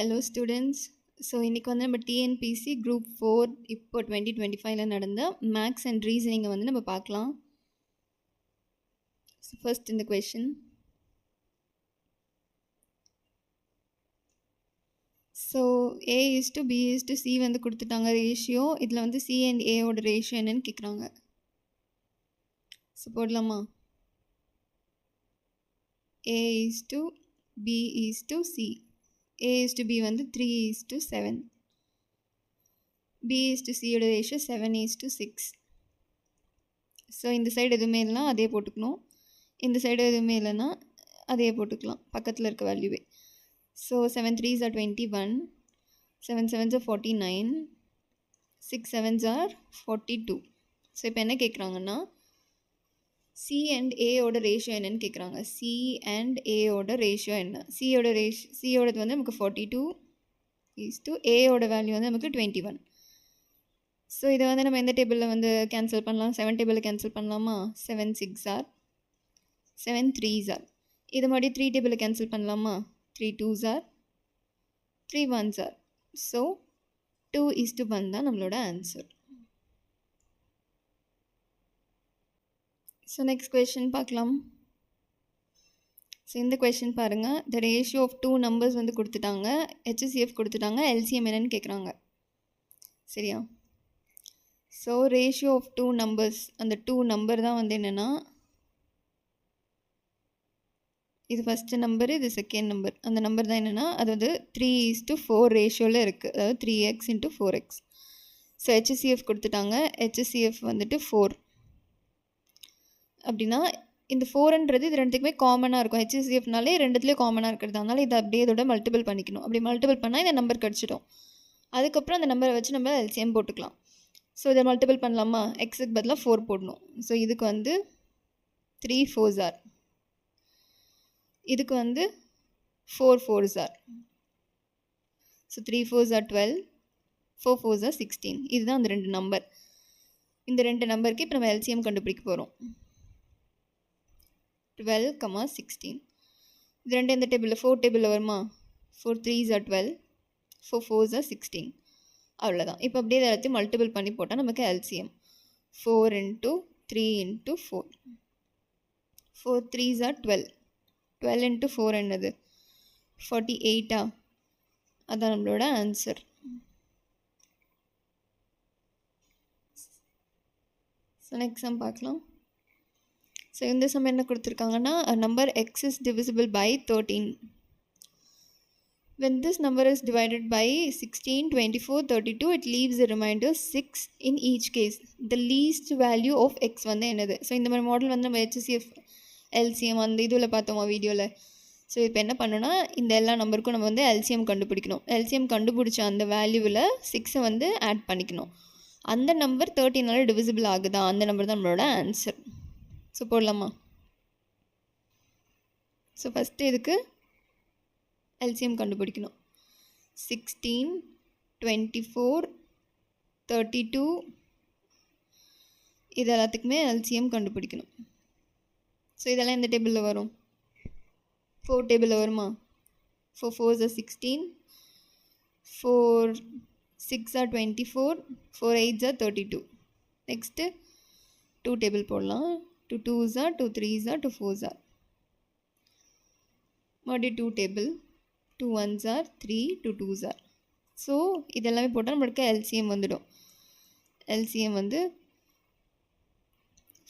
Hello students. So இன்றைக்கி வந்து நம்ம டிஎன்பிசி குரூப் 4 இப்போ 2025 நடந்த மேக்ஸ் அண்ட் ரீசனிங்கை வந்து நம்ம பார்க்கலாம். ஸோ ஃபர்ஸ்ட் இந்த கொஷின். ஸோ A:B:C வந்து கொடுத்துட்டாங்க ரேஷியோ. இதில் வந்து C அண்ட் ஏவோட ரேஷியோ என்னன்னு கேட்குறாங்க. ஸோ போடலாமா? A:B:C. A:B வந்து 3:7. B:C யோட ரேஷியோ 7:6. ஸோ இந்த சைடு எதுவுமே இல்லைனா அதே போட்டுக்கணும், இந்த சைடு எதுவுமே இல்லைன்னா அதே போட்டுக்கலாம், பக்கத்தில் இருக்க வேல்யூவே. So 7 3s are 21, 7 7s are 49, 6 7s are 42. So இப்போ என்ன கேட்குறாங்கன்னா சி அண்ட் ஏயோட ரேஷியோ என்னன்னு கேட்குறாங்க. சி அண்ட் ஏயோட ரேஷியோ என்ன? சியோடது வந்து நமக்கு 42 ஏயோட வேல்யூ வந்து நமக்கு 21. ஸோ இதை வந்து நம்ம எந்த டேபிளில் வந்து கேன்சல் பண்ணலாம்? 7 டேபிளில் கேன்சல் பண்ணலாமா? 7 6s are 7 3s are. இதை மாதிரி 3 டேபிளில் கேன்சல் பண்ணலாமா? 3 2s are 3 1s are. So 2:1 தான் நம்மளோட ஆன்சர். ஸோ நெக்ஸ்ட் கொஷின் பார்க்கலாம். ஸோ இந்த கொஷின் பாருங்கள். த ரேஷியோ ஆஃப் 2 நம்பர்ஸ் வந்து கொடுத்துட்டாங்க, HCF கொடுத்துட்டாங்க, LCM என்னன்னு கேட்குறாங்க. சரியா? ஸோ ரேஷியோ ஆஃப் 2 நம்பர்ஸ், அந்த 2 நம்பர் தான் வந்து என்னென்னா, இது ஃபஸ்ட்டு நம்பரு, இது செகண்ட் நம்பர். அந்த நம்பர் தான் என்னென்னா அது வந்து 3:4 ரேஷியோவில் இருக்குது, அதாவது 3x × 4x. ஸோ HCF கொடுத்துட்டாங்க, HCF வந்துட்டு 4. அப்படின்னா இந்த 4ன்றது இது ரெண்டுத்துக்குமே காமனாக இருக்கும். HCFனாலே ரெண்டுத்துலேயும் காமனாக இருக்கிறது, அதனால் இதை அப்படியே இதோட மல்டிபிள் பண்ணிக்கணும். அப்படி மல்டிபிள் பண்ணால் இந்த நம்பர் கிடச்சிடும். அதுக்கப்புறம் அந்த நம்பரை வச்சு நம்ம LCM போட்டுக்கலாம். ஸோ இதை மல்டிபிள் பண்ணலாமா? எக்ஸுக்கு பதிலாக 4 போடணும். ஸோ இதுக்கு வந்து 3 4s are, இதுக்கு வந்து 4 4s are. So 3 4s are 12, 4 4s are 16. இதுதான் அந்த ரெண்டு நம்பர். இந்த ரெண்டு நம்பருக்கு இப்போ நம்ம LCM கண்டுபிடிக்க போகிறோம். 12, 16. இது ரெண்டு எந்த டேபிளில்? 4 டேபிளில் வருமா? 4 3s are 12, 4 4s are 16. அவ்வளோதான். இப்போ அப்படியே எல்லாத்தையும் மல்டிபிள் பண்ணி போட்டால் நமக்கு LCM 4 × 3 × 4. 4 3s are 12, 12 × 4 என்னது? 48. அதான் நம்மளோட ஆன்சர். ஸோ நெக்ஸ்ட் சம் பார்க்கலாம். ஸோ இந்த சம் என்ன கொடுத்துருக்காங்கன்னா, number x is divisible by 13. When this number is divided by 16, 24, 32, it leaves a remainder 6 in each case. The least value of x வந்து என்னது? So இந்த மாதிரி மாடல் வந்து நம்ம HCF LCM அந்த இதில் பார்த்தோமா வீடியோவில். ஸோ இப்போ என்ன பண்ணணும்னா, இந்த எல்லா நம்பருக்கும் நம்ம வந்து LCM கண்டுபிடிக்கணும். LCM கண்டுபிடிச்ச அந்த வேல்யூவில் 6 வந்து ஆட் பண்ணிக்கணும். அந்த நம்பர் 13 டிவிசிபிள் ஆகுதா, அந்த நம்பர் தான் நம்மளோட ஆன்சர். ஸோ போடலாமா? ஸோ ஃபஸ்ட்டு இதுக்கு LCM கண்டுபிடிக்கணும். 16, 24, 32 இது எல்லாத்துக்குமே LCM கண்டுபிடிக்கணும். ஸோ இதெல்லாம் எந்த டேபிளில் வரும்? 4 டேபிளில் வருமா? 4 4s are 16, 4 6s are 24, 4 8s are 32. Next 2 table போடலாம். 2 2s are 2 3s are 2 4s are. மறுபடியும் 2 table, 2 1s are 3, 2 2s are. So இதெல்லாமே போட்டால் நம்மளுக்கு LCM வந்துடும். LCM வந்து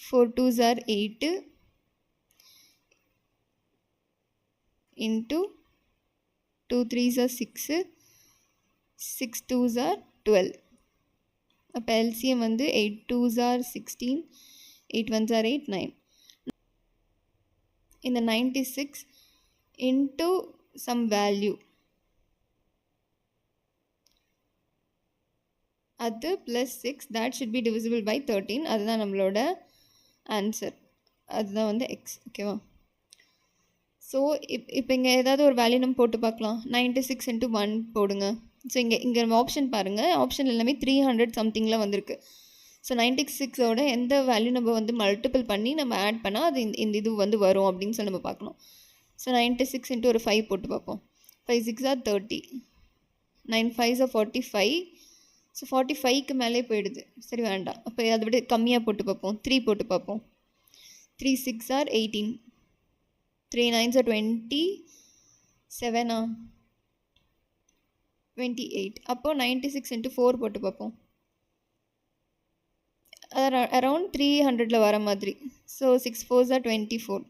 4 2s are 8 into 2 3s are 6, 6 2s are 12. அப்போ LCM வந்து 8 2s are 16, 8 1s are 8, 9. இந்த 96 into some value, அது plus 6, that should be divisible by 13. அதுதான் நம்மளோட ஆன்சர், அதுதான் வந்து எக்ஸ். ஓகேவா? ஸோ இப்போ இங்கே ஏதாவது ஒரு வேல்யூ நம்ம போட்டு பார்க்கலாம். 96 × 1 போடுங்க. ஸோ இங்கே ஆப்ஷன் பாருங்கள், ஆப்ஷன் எல்லாமே 300 சம்திங்கில் வந்திருக்கு. ஸோ 96ஓட எந்த வேல்யூ நம்ம வந்து மல்டிபிள் பண்ணி நம்ம ஆட் பண்ணால் அது இந்த இது வந்து வரும் அப்படின்னு சொல்லி நம்ம பார்க்கணும். ஸோ 96 × ஒரு 5 போட்டு பார்ப்போம். 5 6 are 30, 9 5s 45. ஸோ 45க்கு மேலே போயிடுது. சரி வேண்டாம், அப்போ அதை விட கம்மியாக போட்டு பார்ப்போம். 3 போட்டு பார்ப்போம். 3 6 are 18, 3 9s are 20, 7 28. அப்போது 96 into 4 போட்டு பார்ப்போம். அரவுண்ட் 300 வர மாதிரி. So 6 4s are 24,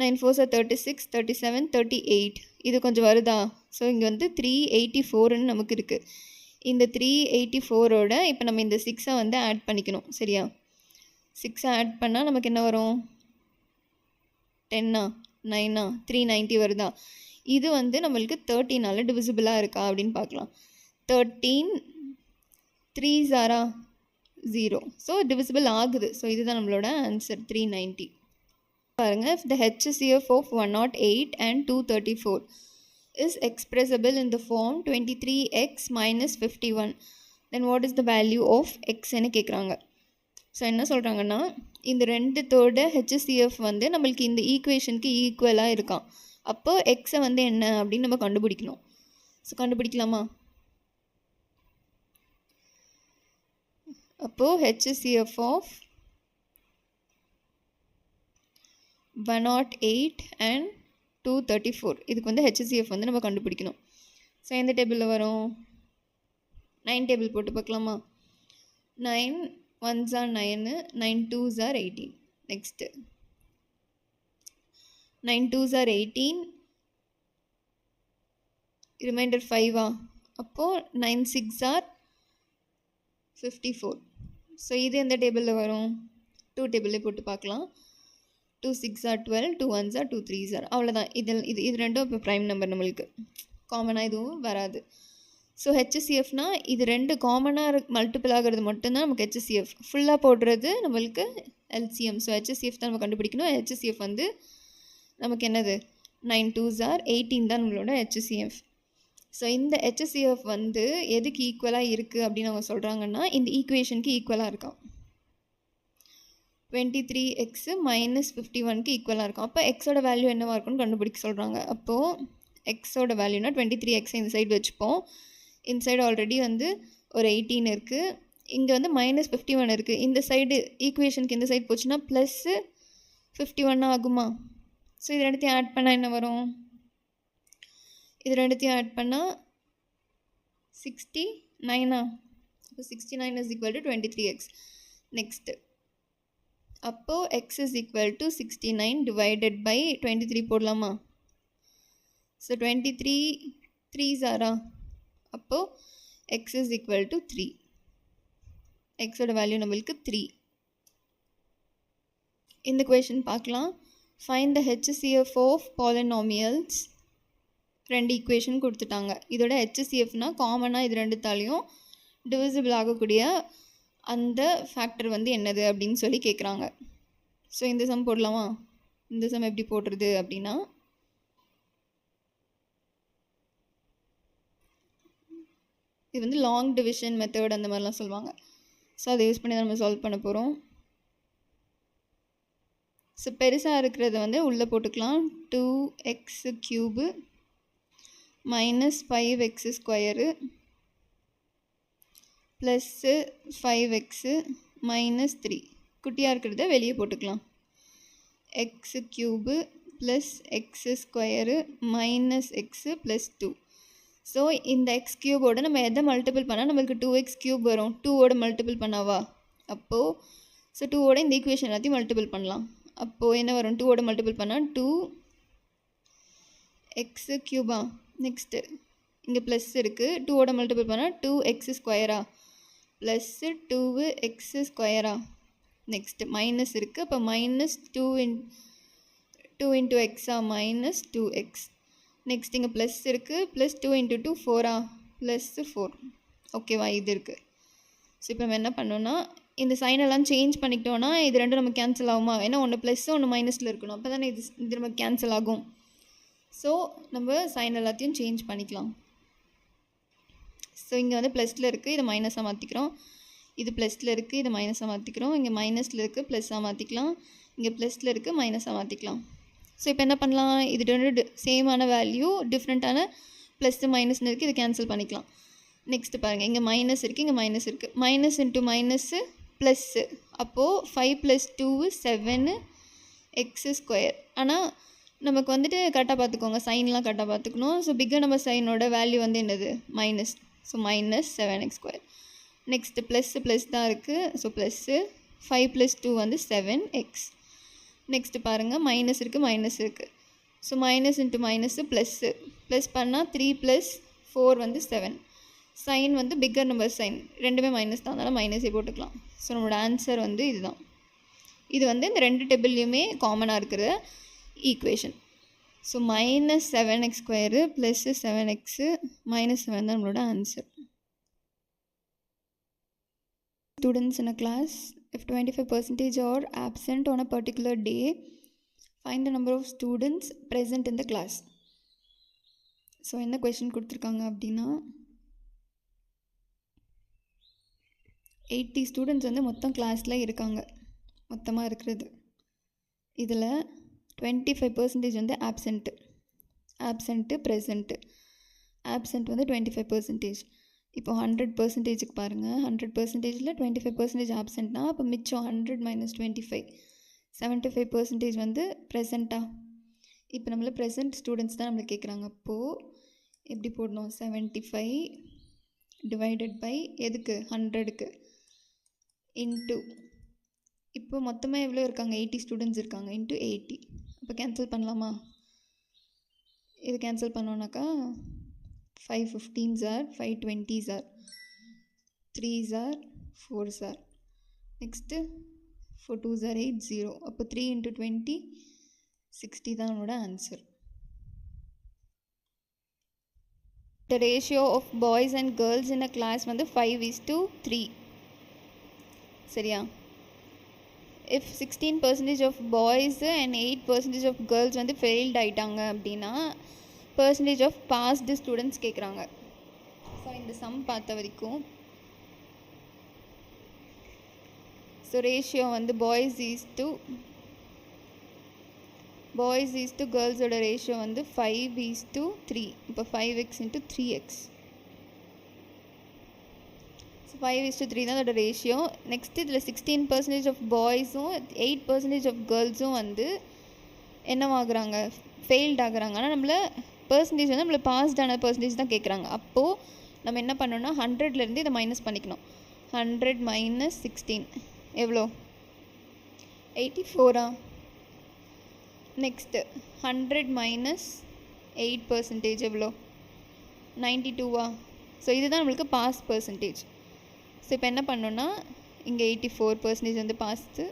9 4s are 36, 37, 38. இது கொஞ்சம் வருதா? ஸோ இங்கே வந்து 384ன்னு நமக்கு இருக்குது. இந்த 384ஓட இப்போ நம்ம இந்த 6 வந்து ஆட் பண்ணிக்கணும். சரியா? 6 ஆட் பண்ணால் நமக்கு என்ன வரும்? 10 9 390 வருதா? இது வந்து நம்மளுக்கு 13ஆல் டிவிசிபிளாக இருக்கா அப்படின்னு பார்க்கலாம். 13 3s are 0. ஸோ டிவிசிபிள் ஆகுது. ஸோ இதுதான் நம்மளோட ஆன்சர் 390. பாருங்கள், if the HCF of 108 and 234 is expressible in the form 23x minus 51, then what is the value of x ன்னு கேட்குறாங்க. ஸோ என்ன சொல்கிறாங்கன்னா, இந்த ரெண்டுத்தோட HCF வந்து நம்மளுக்கு இந்த ஈக்குவேஷனுக்கு ஈக்குவலாக இருக்கான். அப்போ எக்ஸை வந்து என்ன அப்படின்னு நம்ம கண்டுபிடிக்கணும். ஸோ கண்டுபிடிக்கலாமா? அப்போது HCF of 108 and 234 இதுக்கு வந்து HCF வந்து நம்ம கண்டுபிடிக்கணும். ஸோ எந்த டேபிளில் வரும்? 9 டேபிள் போட்டு பார்க்கலாமா? 9 1s are 9, 9 2s are 18. Next 9 2s are 18, remainder 5 அப்போது 9 6s are 54. ஸோ இது எந்த டேபிளில் வரும்? 2 டேபிளே போட்டு பார்க்கலாம். 2 6s are 12, 2 1s are 2 3s are. அவ்வளோதான். இது ரெண்டும் இப்போ ப்ரைம் நம்பர், நம்மளுக்கு காமனாக இதுவும் வராது. ஸோ ஹெச்சிஎஃப்னா இது ரெண்டு காமனாக மல்டிபிள் ஆகிறது மட்டும்தான் நமக்கு HCF. ஃபுல்லாக போடுறது நம்மளுக்கு LCM. ஸோ HCF தான் நம்ம கண்டுபிடிக்கணும். HCF வந்து நமக்கு என்னது? 9 2s are 18 தான் நம்மளோட HCF. ஸோ இந்த HCF வந்து எதுக்கு ஈக்குவலாக இருக்குது அப்படின்னு அவங்க சொல்கிறாங்கன்னா, இந்த ஈக்குவேஷனுக்கு ஈக்குவலாக இருக்கான். 23x minus 51க்கு ஈக்குவலாக இருக்கும். அப்போ எக்ஸோட வேல்யூ என்னவாக இருக்குன்னு கண்டுபிடிக்க சொல்கிறாங்க. அப்போது எக்ஸோட வேல்யூனா 23x இந்த சைடு வச்சுப்போம். இந்த சைடு ஆல்ரெடி வந்து ஒரு 18 இருக்குது, இங்கே வந்து minus 51 இருக்குது. இந்த சைடு ஈக்குவேஷனுக்கு இந்த சைடு போச்சுன்னா ப்ளஸ்ஸு 51 ஆகுமா? ஸோ இது ரெண்டுத்தையும் ஆட் பண்ணால் என்ன வரும்? இது ரெண்டுத்தையும் ஆட் பண்ணால் 69. அப்போ 69 is equal to 23x. Next அப்போது x is equal to 69 divided by 23 போடலாமா? ஸோ 23 3s are அப்போது x is equal to 3. எக்ஸோட வேல்யூ நம்மளுக்கு 3. இந்த கொஷின் பார்க்கலாம். Find the HCF of polynomials. ரெண்டு ஈக்குவேஷன் கொடுத்துட்டாங்க. இதோட HCFனா காமனாக இது ரெண்டுத்தாலையும் டிவிசிபிள் ஆகக்கூடிய அந்த ஃபேக்டர் வந்து என்னது அப்படின்னு சொல்லி கேட்குறாங்க. ஸோ இந்த சம் போடலாமா? இந்த சம் எப்படி போடுறது அப்படின்னா, இது வந்து லாங் டிவிஷன் மெத்தட் அந்த மாதிரிலாம் சொல்லுவாங்க. ஸோ அதை யூஸ் பண்ணி தான் நம்ம சால்வ் பண்ண போகிறோம். ஸோ பெருசாக இருக்கிறத வந்து உள்ளே போட்டுக்கலாம். 2x³ minus 5x² plus 5x minus 3. குட்டியாக இருக்கிறத வெளியே போட்டுக்கலாம். x³ plus x² minus x plus 2. So இந்த x³ நம்ம எதை மல்டிபிள் பண்ணால் நம்மளுக்கு 2x³ வரும்? 2 மல்டிபிள் பண்ணாவா? அப்போது ஸோ 2 இந்த ஈக்குவேஷன் எல்லாத்தையும் மல்டிபிள் பண்ணலாம். அப்போது என்ன வரும்? 2 மல்டிபிள் பண்ணால் 2x³. நெக்ஸ்ட்டு இங்கே ப்ளஸ் இருக்குது. 2 மல்டிபிள் பண்ணால் 2x² plus 2x². Next minus இருக்குது. அப்போ minus 2 into x minus 2x. Next இங்கே ப்ளஸ் இருக்குது. Plus 2 into 2 4 plus 4. ஓகேவா? இது இருக்குது. ஸோ இப்போ நம்ம என்ன பண்ணோன்னா, இந்த சைனெல்லாம் சேஞ்ச் பண்ணிக்கிட்டோன்னா இது ரெண்டும் நம்ம கேன்சல் ஆகுமா? ஏன்னா ஒன்று ப்ளஸ்ஸு ஒன்று மைனஸில் இருக்கணும். அப்போ தானே இது நமக்கு கேன்சல் ஆகும். ஸோ நம்ம சைன் எல்லாத்தையும் சேஞ்ச் பண்ணிக்கலாம். ஸோ இங்கே வந்து ப்ளஸில் இருக்குது, இதை மைனஸாக மாற்றிக்கிறோம். இது ப்ளஸில் இருக்குது, இதை மைனஸாக மாற்றிக்கிறோம். இங்கே மைனஸில் இருக்குது, ப்ளஸ்ஸாக மாற்றிக்கலாம். இங்கே ப்ளஸில் இருக்குது, மைனஸாக மாற்றிக்கலாம். ஸோ இப்போ என்ன பண்ணலாம்? இது ரெண்டு சேமான வேல்யூ டிஃப்ரெண்ட்டான ப்ளஸ்ஸு மைனஸ்னு இருக்குது, இது கேன்சல் பண்ணிக்கலாம். நெக்ஸ்ட்டு பாருங்கள், இங்கே மைனஸ் இருக்குது, இங்கே மைனஸ் இருக்குது. மைனஸ் இன்ட்டு மைனஸ்ஸு ப்ளஸ்ஸு, அப்போது 5 + 2 7 எக்ஸு ஸ்கொயர். ஆனால் நமக்கு வந்துட்டு கரெக்டாக பார்த்துக்கோங்க, சைன்லாம் கரெக்டாக பார்த்துக்கணும். ஸோ பிக்கர் நம்பர் சைனோட வேல்யூ வந்து என்னது minus. So minus 7x². Next plus தான் இருக்குது. ஸோ ப்ளஸ்ஸு 5 + 2 வந்து 7x. நெக்ஸ்ட்டு பாருங்கள், மைனஸ் இருக்குது. So minus into minus plus, plus பண்ணால் 3 + 4 வந்து 7. சைன் வந்து பிக்கர் நம்பர் சைன், ரெண்டுமே மைனஸ் தான், அதனால் மைனஸே போட்டுக்கலாம். ஸோ நம்மளோட ஆன்சர் வந்து இதுதான். இது வந்து இந்த ரெண்டு டேபிள்லையுமே காமனாக இருக்கிற equation. So minus 7x² plus 7x -7 தான் நம்மளோட answer. Students in a class, if 25% are absent on a particular day, find the number of students present in the class. So என்ன கொஷின் கொடுத்துருக்காங்க அப்படின்னா 80 ஸ்டூடெண்ட்ஸ் வந்து மொத்தம் கிளாஸில் இருக்காங்க, மொத்தமாக இருக்கிறது. இதில் 25% வந்து ஆப்சண்ட்டு ப்ரெசண்ட்டு. ஆப்சண்ட் வந்து 25%. இப்போ 100%க்கு பாருங்கள், 100%ல் 25% ஆப்சண்ட்னா அப்போ மிச்சம் 100 - 25 75% வந்து ப்ரெசண்ட்டாக. இப்போ நம்மள ப்ரெசண்ட் ஸ்டூடெண்ட்ஸ் தான் நம்மளுக்கு கேட்குறாங்க. அப்போது எப்படி போடணும், 75 டிவைடட் பை எதுக்கு 100க்கு இன்ட்டு, இப்போ மொத்தமாக எவ்வளோ இருக்காங்க, 80 ஸ்டூடெண்ட்ஸ் இருக்காங்க, இன்ட்டு 80. அப்போ கேன்சல் பண்ணலாமா? இது cancel பண்ணோன்னாக்கா 5 15s are 5 20s are 3s are 4s are, next 4 2s are 8 0. அப்போ 3 × 20 60 தான் நம்மளோட answer. The ratio of boys and girls in a class வந்து 5:3. சரியா? If 16% of boys and 8% of girls வந்து ஃபெயில்ட் ஆகிட்டாங்க அப்படின்னா percentage of passed students கேட்குறாங்க. So இந்த சம் பார்த்த வரைக்கும் ஸோ ரேஷியோ வந்து பாய்ஸ் ஈஸ் டு கேர்ள்ஸோட ரேஷியோ வந்து 5:3. இப்போ 5x × 3x. ஸோ 5:3 தான் அதோட ரேஷியோ. நெக்ஸ்ட் இதில் 16% ஆஃப் பாய்ஸும் 8% ஆஃப் கேர்ள்ஸும் வந்து என்னவாகுறாங்க, ஃபெயில்ட் ஆகுறாங்க. ஆனால் நம்மள பர்சன்டேஜ் வந்து நம்மளை பாஸ்டான பர்சன்டேஜ் தான் கேட்குறாங்க. அப்போது நம்ம என்ன பண்ணோன்னா 100லேருந்து இதை மைனஸ் பண்ணிக்கணும். 100 - 16 எவ்வளோ, 84. நெக்ஸ்ட்டு 100 - 8% எவ்வளோ, 92. ஸோ இதுதான் நம்மளுக்கு பாஸ் பர்சன்டேஜ். ஸோ இப்போ என்ன பண்ணோன்னா இங்கே 84% வந்து பாஸ்ட்டு,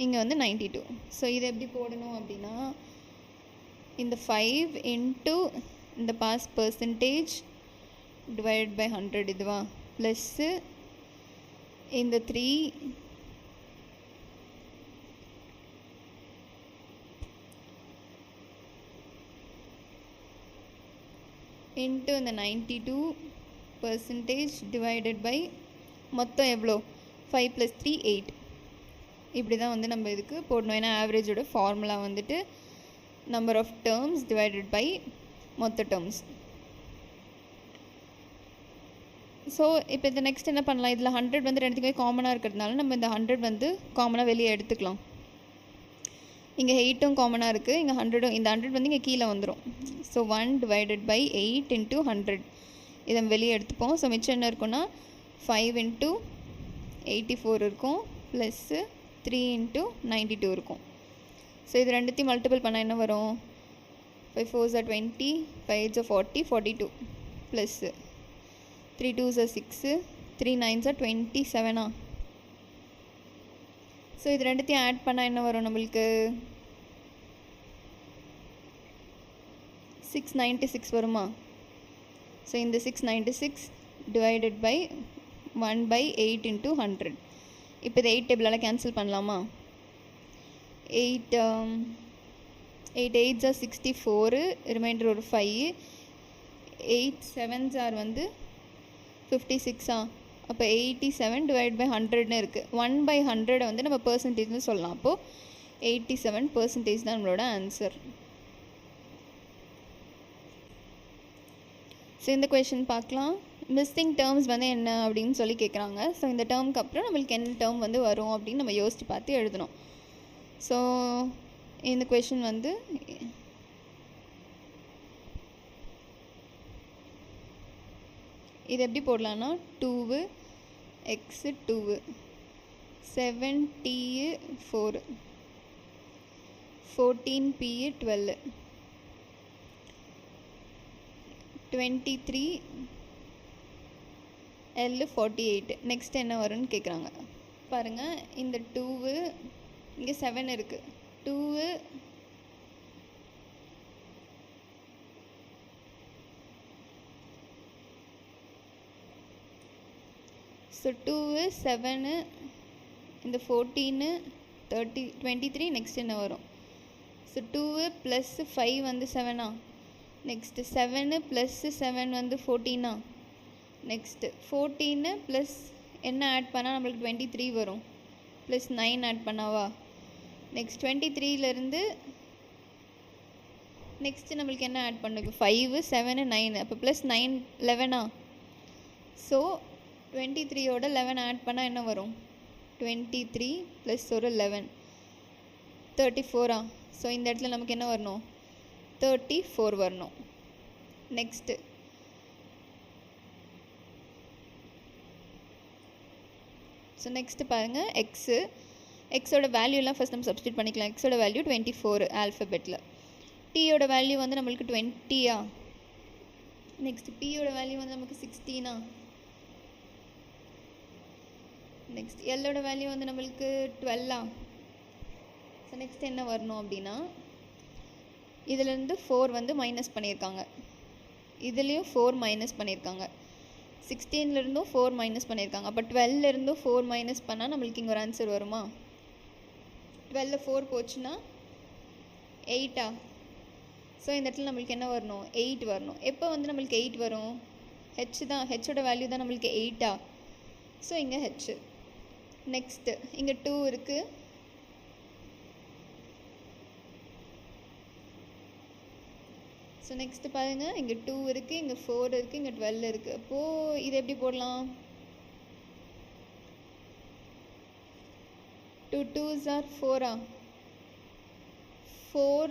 இங்கே வந்து 92. ஸோ இதை எப்படி போடணும் அப்படின்னா இந்த 5 இன்ட்டு இந்த பாஸ் பர்சன்டேஜ் டிவைட் பை 100 இதுவா, ப்ளஸ்ஸு இந்த 3 இன்ட்டு இந்த 92% டிவைடட் பை மொத்தம் எவ்வளோ 5 + 3 8. இப்படி தான் வந்து நம்ம இதுக்கு போடணும். ஏன்னா ஆவரேஜோட ஃபார்முலா வந்துட்டு number of terms divided by மொத்த டேர்ம்ஸ். ஸோ இப்போ இந்த நெக்ஸ்ட் என்ன பண்ணலாம், இதில் 100 வந்து ரெண்டுத்துக்குமே காமனாக இருக்கிறதுனால நம்ம இந்த 100 வந்து காமனாக வெளியே எடுத்துக்கலாம். இங்கே 8ம் காமனாக இருக்குது, இங்கே 100ம், இந்த 100 வந்து இங்கே கீழே வந்துடும். ஸோ 1 டிவைடட் பை 8 × 100 இதை வெளியே எடுத்துப்போம். ஸோ மிச்சம் என்ன இருக்குன்னா 5 × 84 இருக்கும், ப்ளஸ்ஸு 3 × 92 இருக்கும். ஸோ இது ரெண்டுத்தையும் மல்டிபிள் பண்ணால் என்ன வரும், 5 4s are 20, 5 8s are 40, 42 plus 3 2s are 6, 3 9s are 27. So இது ரெண்டுத்தையும் ஆட் பண்ணால் என்ன வரும் நம்மளுக்கு 696 வருமா? ஸோ இந்த 696 டிவைடட் பை 1/8 × 100. இப்போ இது 8 டேபிளால் கேன்சல் பண்ணலாமா? 8 8s are 64, ரிமைண்டர் ஒரு 5, 8 7s are வந்து 56. அப்போ 87 டிவைட் பை 100ன்னு இருக்குது. 1/100 வந்து நம்ம பர்சன்டேஜ்னு சொல்லலாம். அப்போது 87% தான் நம்மளோட ஆன்சர். ஸோ இந்த கொஷின் பார்க்கலாம். மிஸ்ஸிங் டேர்ம்ஸ் வந்து என்ன அப்படின்னு சொல்லி கேட்குறாங்க. ஸோ இந்த டேர்முக்கு அப்புறம் நம்மளுக்கு என்ன டேர்ம் வந்து வரும் அப்படின்னு நம்ம யோசித்து பார்த்து எழுதணும். ஸோ இந்த கொஷின் வந்து இது எப்படி போடலான்னா 2 x 2 7t 4 14p 12 23 L 48. Next என்ன வரும்னு கேட்குறாங்க. பாருங்கள், இந்த 2 இங்கே 7 இருக்குது. 2 ஸோ 2 7 இந்த 14 30 23. நெக்ஸ்ட் என்ன வரும்? ஸோ 2 ப்ளஸ் 5 வந்து 7ஆ? நெக்ஸ்ட்டு 7 ப்ளஸ் 7 வந்து 14ஆ? நெக்ஸ்ட்டு 14 ப்ளஸ் என்ன ஆட் பண்ணால் நம்மளுக்கு 23 வரும்? ப்ளஸ் 9 ஆட் பண்ணாவா? நெக்ஸ்ட் 23லேருந்து நெக்ஸ்ட்டு நம்மளுக்கு என்ன ஆட் பண்ணும்? இப்போ 5 7 9, அப்போ ப்ளஸ் 9 11ஆ? ஸோ 23யோட 11 ஆட் பண்ணால் என்ன வரும்? 23 ப்ளஸ் ஒரு 11 34ஆ? ஸோ இந்த இடத்துல நமக்கு என்ன வரணும்? 34 வரணும். நெக்ஸ்ட்டு ஸோ நெக்ஸ்ட்டு பாருங்கள், எக்ஸோட வேல்யூலாம் ஃபஸ்ட் நம்ம சப்ஸ்டியூட் பண்ணிக்கலாம். எக்ஸோட வேல்யூ 24 ஆல்ஃபபெட்டில். டீயோட வேல்யூ வந்து நம்மளுக்கு 20ஆ? நெக்ஸ்ட் பியோட வேல்யூ வந்து நமக்கு 16ஆ? நெக்ஸ்ட் எல்லோட வேல்யூ வந்து நம்மளுக்கு 12ஆ? ஸோ நெக்ஸ்ட் என்ன வரணும் அப்படின்னா, இதிலேருந்து 4 வந்து மைனஸ் பண்ணியிருக்காங்க, இதுலேயும் 4 மைனஸ் பண்ணியிருக்காங்க, 16லேருந்தும் 4 மைனஸ் பண்ணியிருக்காங்க. அப்போ 12லேருந்தும் 4 மைனஸ் பண்ணால் நம்மளுக்கு இங்கே ஒரு ஆன்சர் வருமா? 12 4 போச்சுன்னா 8ஆ? ஸோ இந்த இடத்துல நம்மளுக்கு என்ன வரணும்? 8 வரணும். எப்போ வந்து நம்மளுக்கு 8 வரும்? ஹெச் தான், ஹெச்சோட வேல்யூ தான் நம்மளுக்கு 8ஆ? ஸோ இங்கே ஹெச். நெக்ஸ்ட்டு இங்கே 2 இருக்குது. ஸோ நெக்ஸ்ட்டு பாருங்கள், இங்கே 2 இருக்குது, இங்கே 4 இருக்குது, இங்கே 12 இருக்குது. அப்போது இது எப்படி போடலாம்? 2 2s are 4ஆ? 4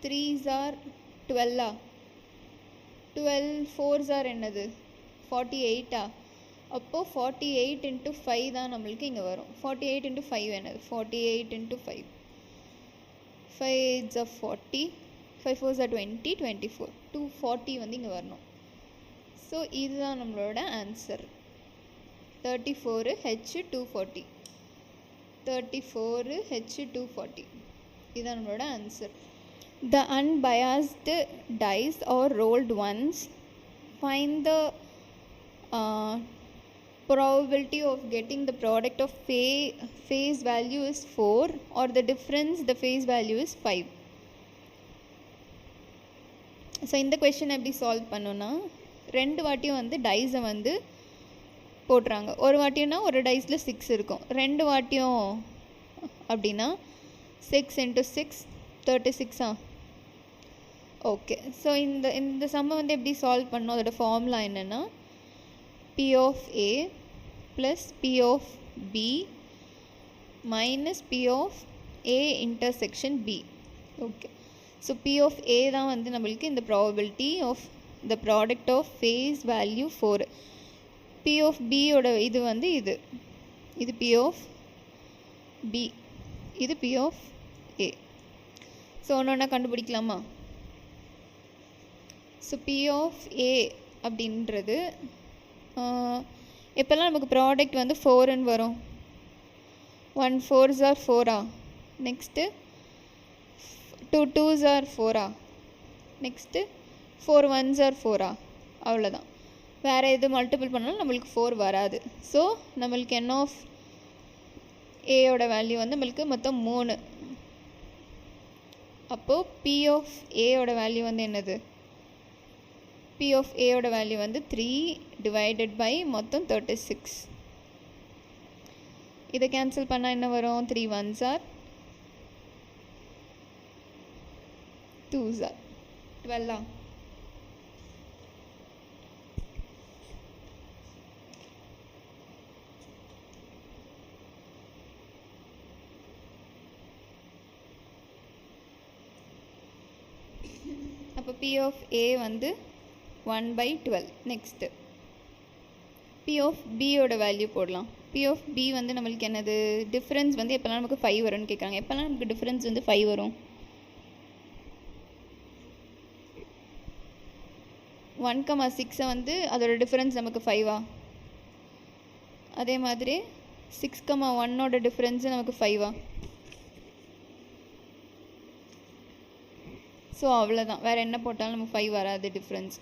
3s are 12ஆ? 12 4s are என்னது? 48ஆ? அப்போது 48 × 5 தான் நம்மளுக்கு இங்கே வரும். 48 × 5 என்னது? 48 × 5 5 8s are 40, 5 4s are 20, 24, 240 வந்து இங்கே வரணும். ஸோ இதுதான் நம்மளோட ஆன்சர். 34 H 240, 34 H 240. இதுதான் நம்மளோட answer. The unbiased dice or rolled ones. Find the probability of getting the product of face value is 4 or the difference the face value is 5. So இந்த question எப்படி solve பண்ணோன்னா, 2 வாட்டியும் வந்து டைஸை வந்து போடுறாங்க. ஒரு வாட்டியும்னா ஒரு டைஸில் 6 இருக்கும், 2 வாட்டியும் அப்படின்னா 6 × 6 36ஆ? ஓகே. ஸோ இந்த சம்மை வந்து எப்படி சால்வ் பண்ணோம்? அதோட ஃபார்முலா என்னென்னா, P of A plus P of B minus P of A intersection B. Okay. So P of A தான் வந்து நம்மளுக்கு இந்த probability of the product of face value 4. P of Bயோட இது வந்து இது P of B, இது P of A. ஸோ ஒன்று ஒன்றா கண்டுபிடிக்கலாமா? ஸோ P of A அப்படின்றது எப்போல்லாம் நமக்கு ப்ராடக்ட் வந்து 4ன்னு வரும்? 1 4s are 4ஆ? நெக்ஸ்ட்டு 2 2s are 4ஆ? நெக்ஸ்ட்டு 4 1s are 4ஆ? அவ்வளோதான். வேறு எது மல்டிபிள் பண்ணாலும் நம்மளுக்கு 4 வராது. ஸோ நம்மளுக்கு N of Aயோட வேல்யூ வந்து நம்மளுக்கு மொத்தம் 3. அப்போது P of Aயோட வேல்யூ வந்து என்னது? P of Aயோட வேல்யூ வந்து 3 டிவைடட் பை மொத்தம் 36. இதை கேன்சல் பண்ணால் என்ன வரும்? 3 1s are 2s are 12ஆ? அப்போ P of A வந்து 1/12. நெக்ஸ்ட்டு P of B ஓட வேல்யூ போடலாம். P of B வந்து நம்மளுக்கு என்னது, டிஃப்ரென்ஸ் வந்து எப்போல்லாம் நமக்கு 5 வரும்னு கேட்குறாங்க. எப்போல்லாம் நமக்கு டிஃப்ரென்ஸ் வந்து 5 வரும்? 1,6 வந்து அதோட டிஃப்ரென்ஸ் நமக்கு 5ஆ? அதே மாதிரி 6,1ஓட டிஃப்ரென்ஸு நமக்கு 5ஆ? ஸோ அவ்வளோதான், வேறு என்ன போட்டாலும் நமக்கு 5 வராது டிஃப்ரென்ஸ்.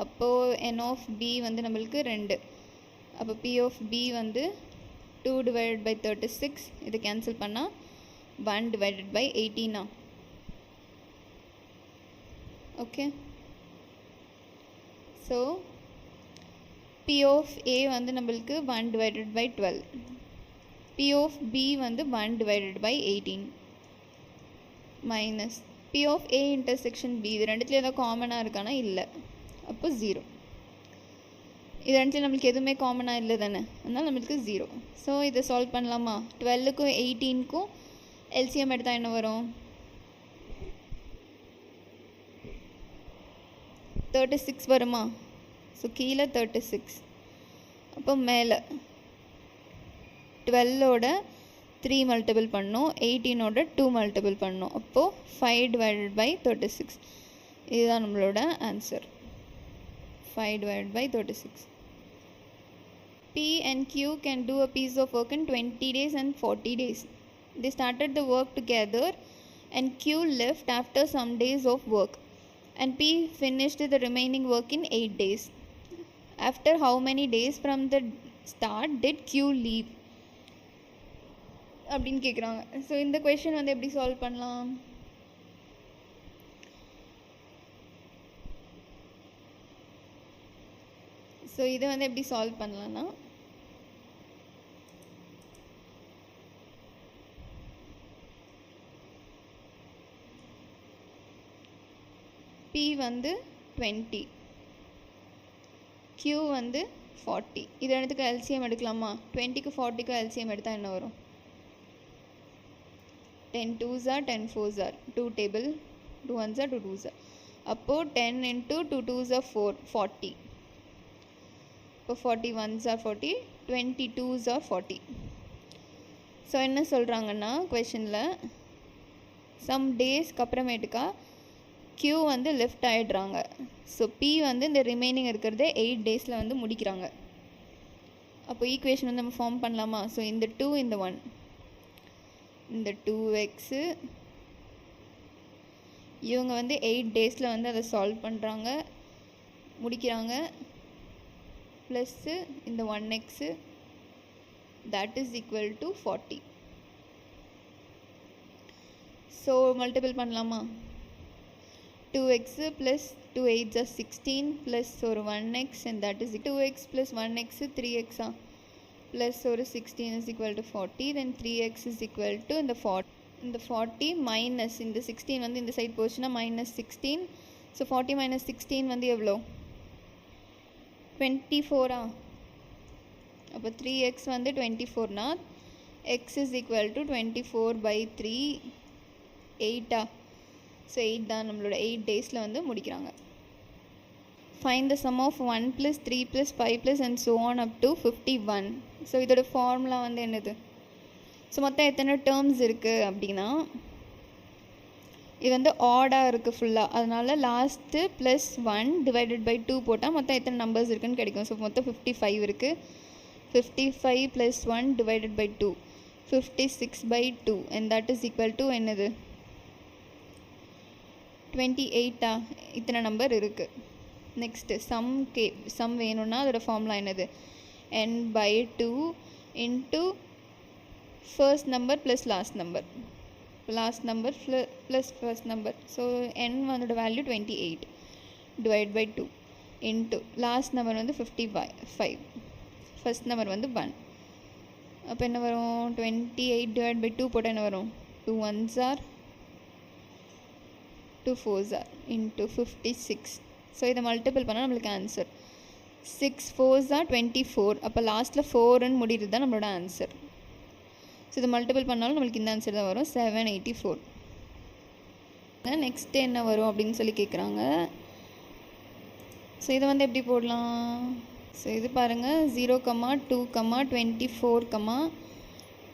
அப்போது N of B வந்து நம்மளுக்கு 2. அப்போ P of B வந்து 2/36. இது கேன்சல் பண்ணால் 1/18. Okay, so P of A வந்து நம்மளுக்கு 1/12. P of B வந்து 1/18 minus P of A intersection B. இது ரெண்டுத்துல ஏதாவது காமனாக இருக்கானா? இல்லை. அப்போ 0. இது ரெண்டுத்துல நம்மளுக்கு எதுவுமே காமனாக இல்லை தானே, அதனால் நம்மளுக்கு 0. ஸோ இதை சால்வ் பண்ணலாமா? 12க்கும் 18க்கும் LCM எடுத்தால் என்ன வரும்? 36 வருமா? ஸோ கீழே 36. அப்போ மேலே 12ஓட 3 மல்டிபிள் பண்ணோம், 18ஓட 2 மல்டிபிள் பண்ணோம். அப்போது 5/36. இதுதான் நம்மளோட answer, 5/36. P and Q can do a piece of work in 20 days and 40 days. They started the work together and Q left after some days of work, and P finished the remaining work in 8 days. After how many days from the start did Q leave? அப்படின்னு கேட்குறாங்க. So இந்த question வந்து எப்படி solve பண்ணலாம்? So இதை வந்து எப்படி solve பண்ணலான்னா, P வந்து 20, Q வந்து 40. இது ரெண்டுத்துக்கு LCM எடுக்கலாமா? 20க்கு 40க்கு LCM எடுத்தால் என்ன வரும்? 10 2s are 10 4s are 2 table, 2 1s are 2 2s are. அப்போது 10 into 2 2s are 4, 40. இப்போ 40 1s are 40, 20 2s are 40. So என்ன சொல்கிறாங்கன்னா கொஷனில் சம் டேஸ்க்கு அப்புறமேட்டுக்கா Q வந்து லெஃப்ட் ஆகிடுறாங்க. ஸோ P வந்து இந்த ரிமைனிங் இருக்கிறத 8 டேஸில் வந்து முடிக்கிறாங்க. அப்போ ஈக்குவேஷன் வந்து நம்ம ஃபார்ம் பண்ணலாமா? ஸோ இந்த 2 இந்த 1, இந்த 2x, இவங்க வந்து 8 டேஸில் வந்து அதை சால்வ் பண்ணுறாங்க, முடிக்கிறாங்க, ப்ளஸ்ஸு இந்த 1x, that is equal to 40. So multiple பண்ணலாமா? 2x plus 2 8s are 16 plus ஒரு 1x, and that is 2x plus 1x 3x plus ஒரு 16 is equal to 40. then 3x is equal to இந்த 40 minus இந்த 16 வந்து இந்த side போச்சுன்னா minus 16. So 40 minus 16 வந்து எவ்வளோ? 24. அப்போ 3x வந்து 24னா x is equal to 24/3, 8. So 8 தான் நம்மளோட 8 டேஸில் வந்து முடிக்கிறாங்க. Find the sum of 1 plus 3 plus 5 plus and so on up to 51. So இதோட ஃபார்முலா வந்து என்னது? ஸோ மொத்தம் எத்தனை டேர்ம்ஸ் இருக்குது அப்படின்னா, இது வந்து ஆடாக இருக்குது ஃபுல்லாக, அதனால் லாஸ்ட்டு ப்ளஸ் 1 டிவைடட் பை 2 போட்டால் மொத்தம் எத்தனை நம்பர்ஸ் இருக்குதுன்னு கிடைக்கும். ஸோ மொத்தம் 55 இருக்குது. 55 plus 1 divided by 2, 56/2, and that is equal to என்னது? 28. இத்தனை நம்பர் இருக்குது. நெக்ஸ்ட்டு சம் வேணும்னா அதோட ஃபார்முலா என்னது? n/2 into first number plus last number, plus first number. So n அதோட value 28 divide by 2 into last number வந்து 55, ஃபர்ஸ்ட் நம்பர் வந்து 1. அப்போ என்ன வரும்? 28 டிவைட் பை 2 போட்டால் என்ன வரும்? 2 1s are 2 4s are into 56. So இதை மல்டிபிள் பண்ணால் நம்மளுக்கு ஆன்சர் 6 4s are 24. அப்போ லாஸ்ட்டில் 4ன்னு முடிகிறது தான் நம்மளோட ஆன்சர். ஸோ இதை மல்டிபிள் பண்ணாலும் நம்மளுக்கு இந்த ஆன்சர் தான் வரும், 784. நெக்ஸ்ட்டு என்ன வரும் அப்படின்னு சொல்லி கேட்குறாங்க. ஸோ இதை வந்து எப்படி போடலாம்? ஸோ இது பாருங்கள் 0, 2, 24,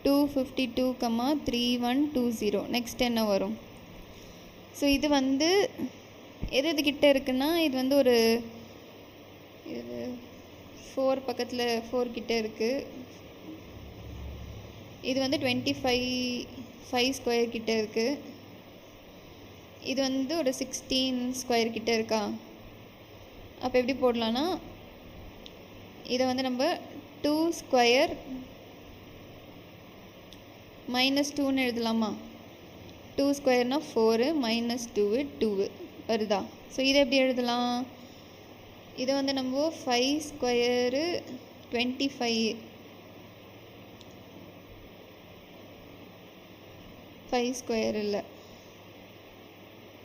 252, 3120. நெக்ஸ்ட் என்ன வரும்? ஸோ இது வந்து எது கிட்ட இருக்குன்னா இது வந்து ஒரு இது 4 பக்கத்தில் 4 கிட்ட இருக்குது. இது வந்து 25 ஸ்கொயர் கிட்ட இருக்குது. இது வந்து ஒரு 16 ஸ்கொயர் கிட்ட இருக்கா? அப்போ எப்படி போடலான்னா இதை வந்து நம்ம 2 ஸ்கொயர் -2ன்னு எழுதலாமா? 2 ஸ்கொயர்னா 4 -2 2 வருதா? ஸோ இதை எப்படி எழுதலாம்? இதை வந்து நம்ம 5 ஸ்கொயரு 25 5 ஸ்கொயர் இல்லை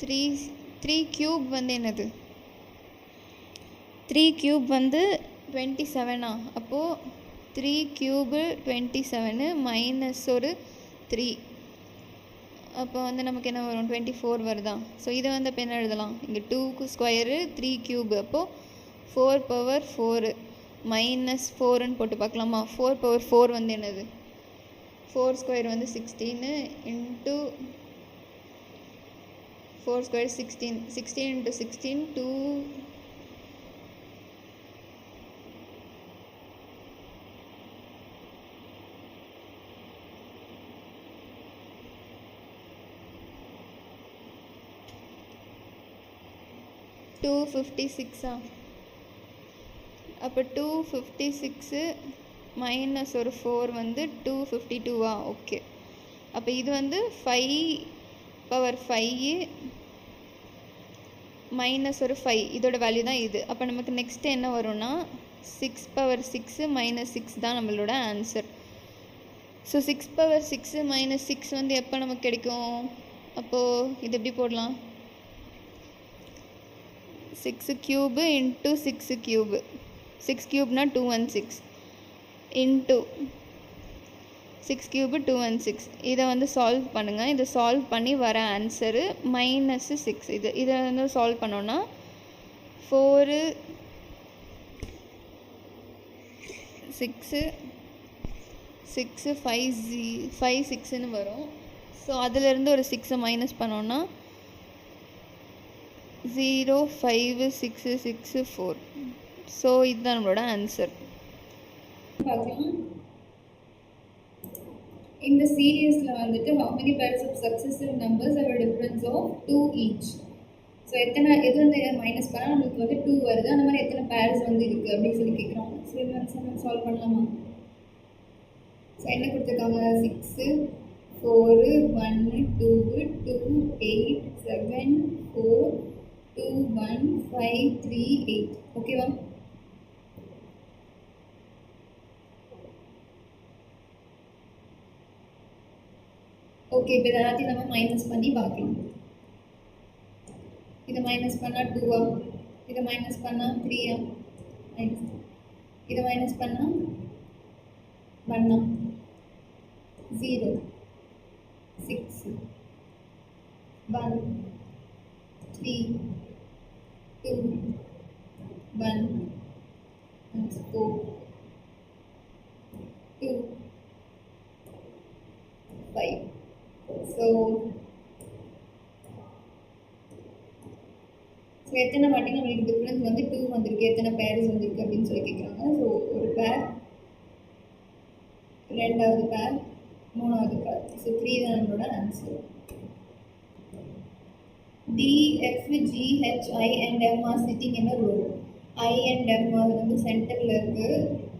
3 கியூப் வந்து என்னது? 3 கியூப் வந்து 27. அப்போது 3 கியூபு 27 மைனஸ் ஒரு 3. அப்போ வந்து நமக்கு என்ன வரும்? 24 வருதா? ஸோ இதை வந்து இப்போ என்ன எழுதலாம்? இங்கே 2 ஸ்கொயரு 3 கியூபு, அப்போது 4 பவர் 4 -4ன்னு போட்டு பார்க்கலாமா? 4 பவர் 4 வந்து என்னது? 4 ஸ்கொயர் வந்து 16 இன்ட்டு 4 ஸ்கொயர் 16. 16 இன்ட்டு 16 2 256. அப்போ 256 மைனஸ் ஒரு 4 வந்து 252. ஓகே. அப்போ இது வந்து 5 பவர் 5 மைனஸ் ஒரு 5, இதோட வேல்யூ தான் இது. அப்போ நமக்கு நெக்ஸ்ட்டு என்ன வரும்னா 6 பவர் 6 -6 தான் நம்மளோட ஆன்சர். ஸோ 6 பவர் 6 -6 வந்து எப்போ நமக்கு கிடைக்கும்? அப்போது இது எப்படி போடலாம்? 6 cube into 6 cube, 6 கியூப்னா 216 into 6 cube 216. இதை வந்து சால்வ் பண்ணுங்கள். இதை சால்வ் பண்ணி வர ஆன்சரு -6. இதை வந்து சால்வ் பண்ணோன்னா 4 6 6 5 6ன்னு வரும். ஸோ அதிலேருந்து ஒரு 6 மைனஸ் பண்ணோன்னா 0 5 6 6 4. ஸோ இதுதான் நம்மளோட ஆன்சர். பார்க்கலாம். இந்த சீரியஸில் வந்துட்டு how many pairs of successive numbers have a difference of 2 each. So எது வந்து மைனஸ் பண்ணால் நம்மளுக்கு வந்து 2 வருது, அந்த மாதிரி எத்தனை பேர்ஸ் வந்து இருக்குது அப்படின்னு சொல்லி கேட்குறாங்க. ஸோ இது சால்வ் பண்ணலாமா? ஸோ என்ன கொடுத்துருக்காங்க? 6 4 1 2 2 8 7 4 2 1 5 3 8. ஓகேவா? ஓகே. இப்போ இதை எல்லாத்தையும் நம்ம மைனஸ் பண்ணி பார்க்கலாம். இதை மைனஸ் பண்ணால் 2, இதை மைனஸ் பண்ணால் 3, இதை மைனஸ் பண்ணால் 1, 0 6 1 3 2 1 4 2 5. ஸோ எத்தனை வாட்டி நம்மளுக்கு டிஃப்ரென்ஸ் வந்து 2 வந்திருக்கு, எத்தனை பேர்ஸ் வந்திருக்கு அப்படின்னு சொல்லி கேட்குறாங்க. ஸோ ஒரு பேர், ரெண்டாவது பேர், மூணாவது பேர். ஸோ 3 தான் நம்மளோட answer. D, F, G, H, I and M are sitting in a row. I and M அது வந்து சென்டரில் இருக்குது,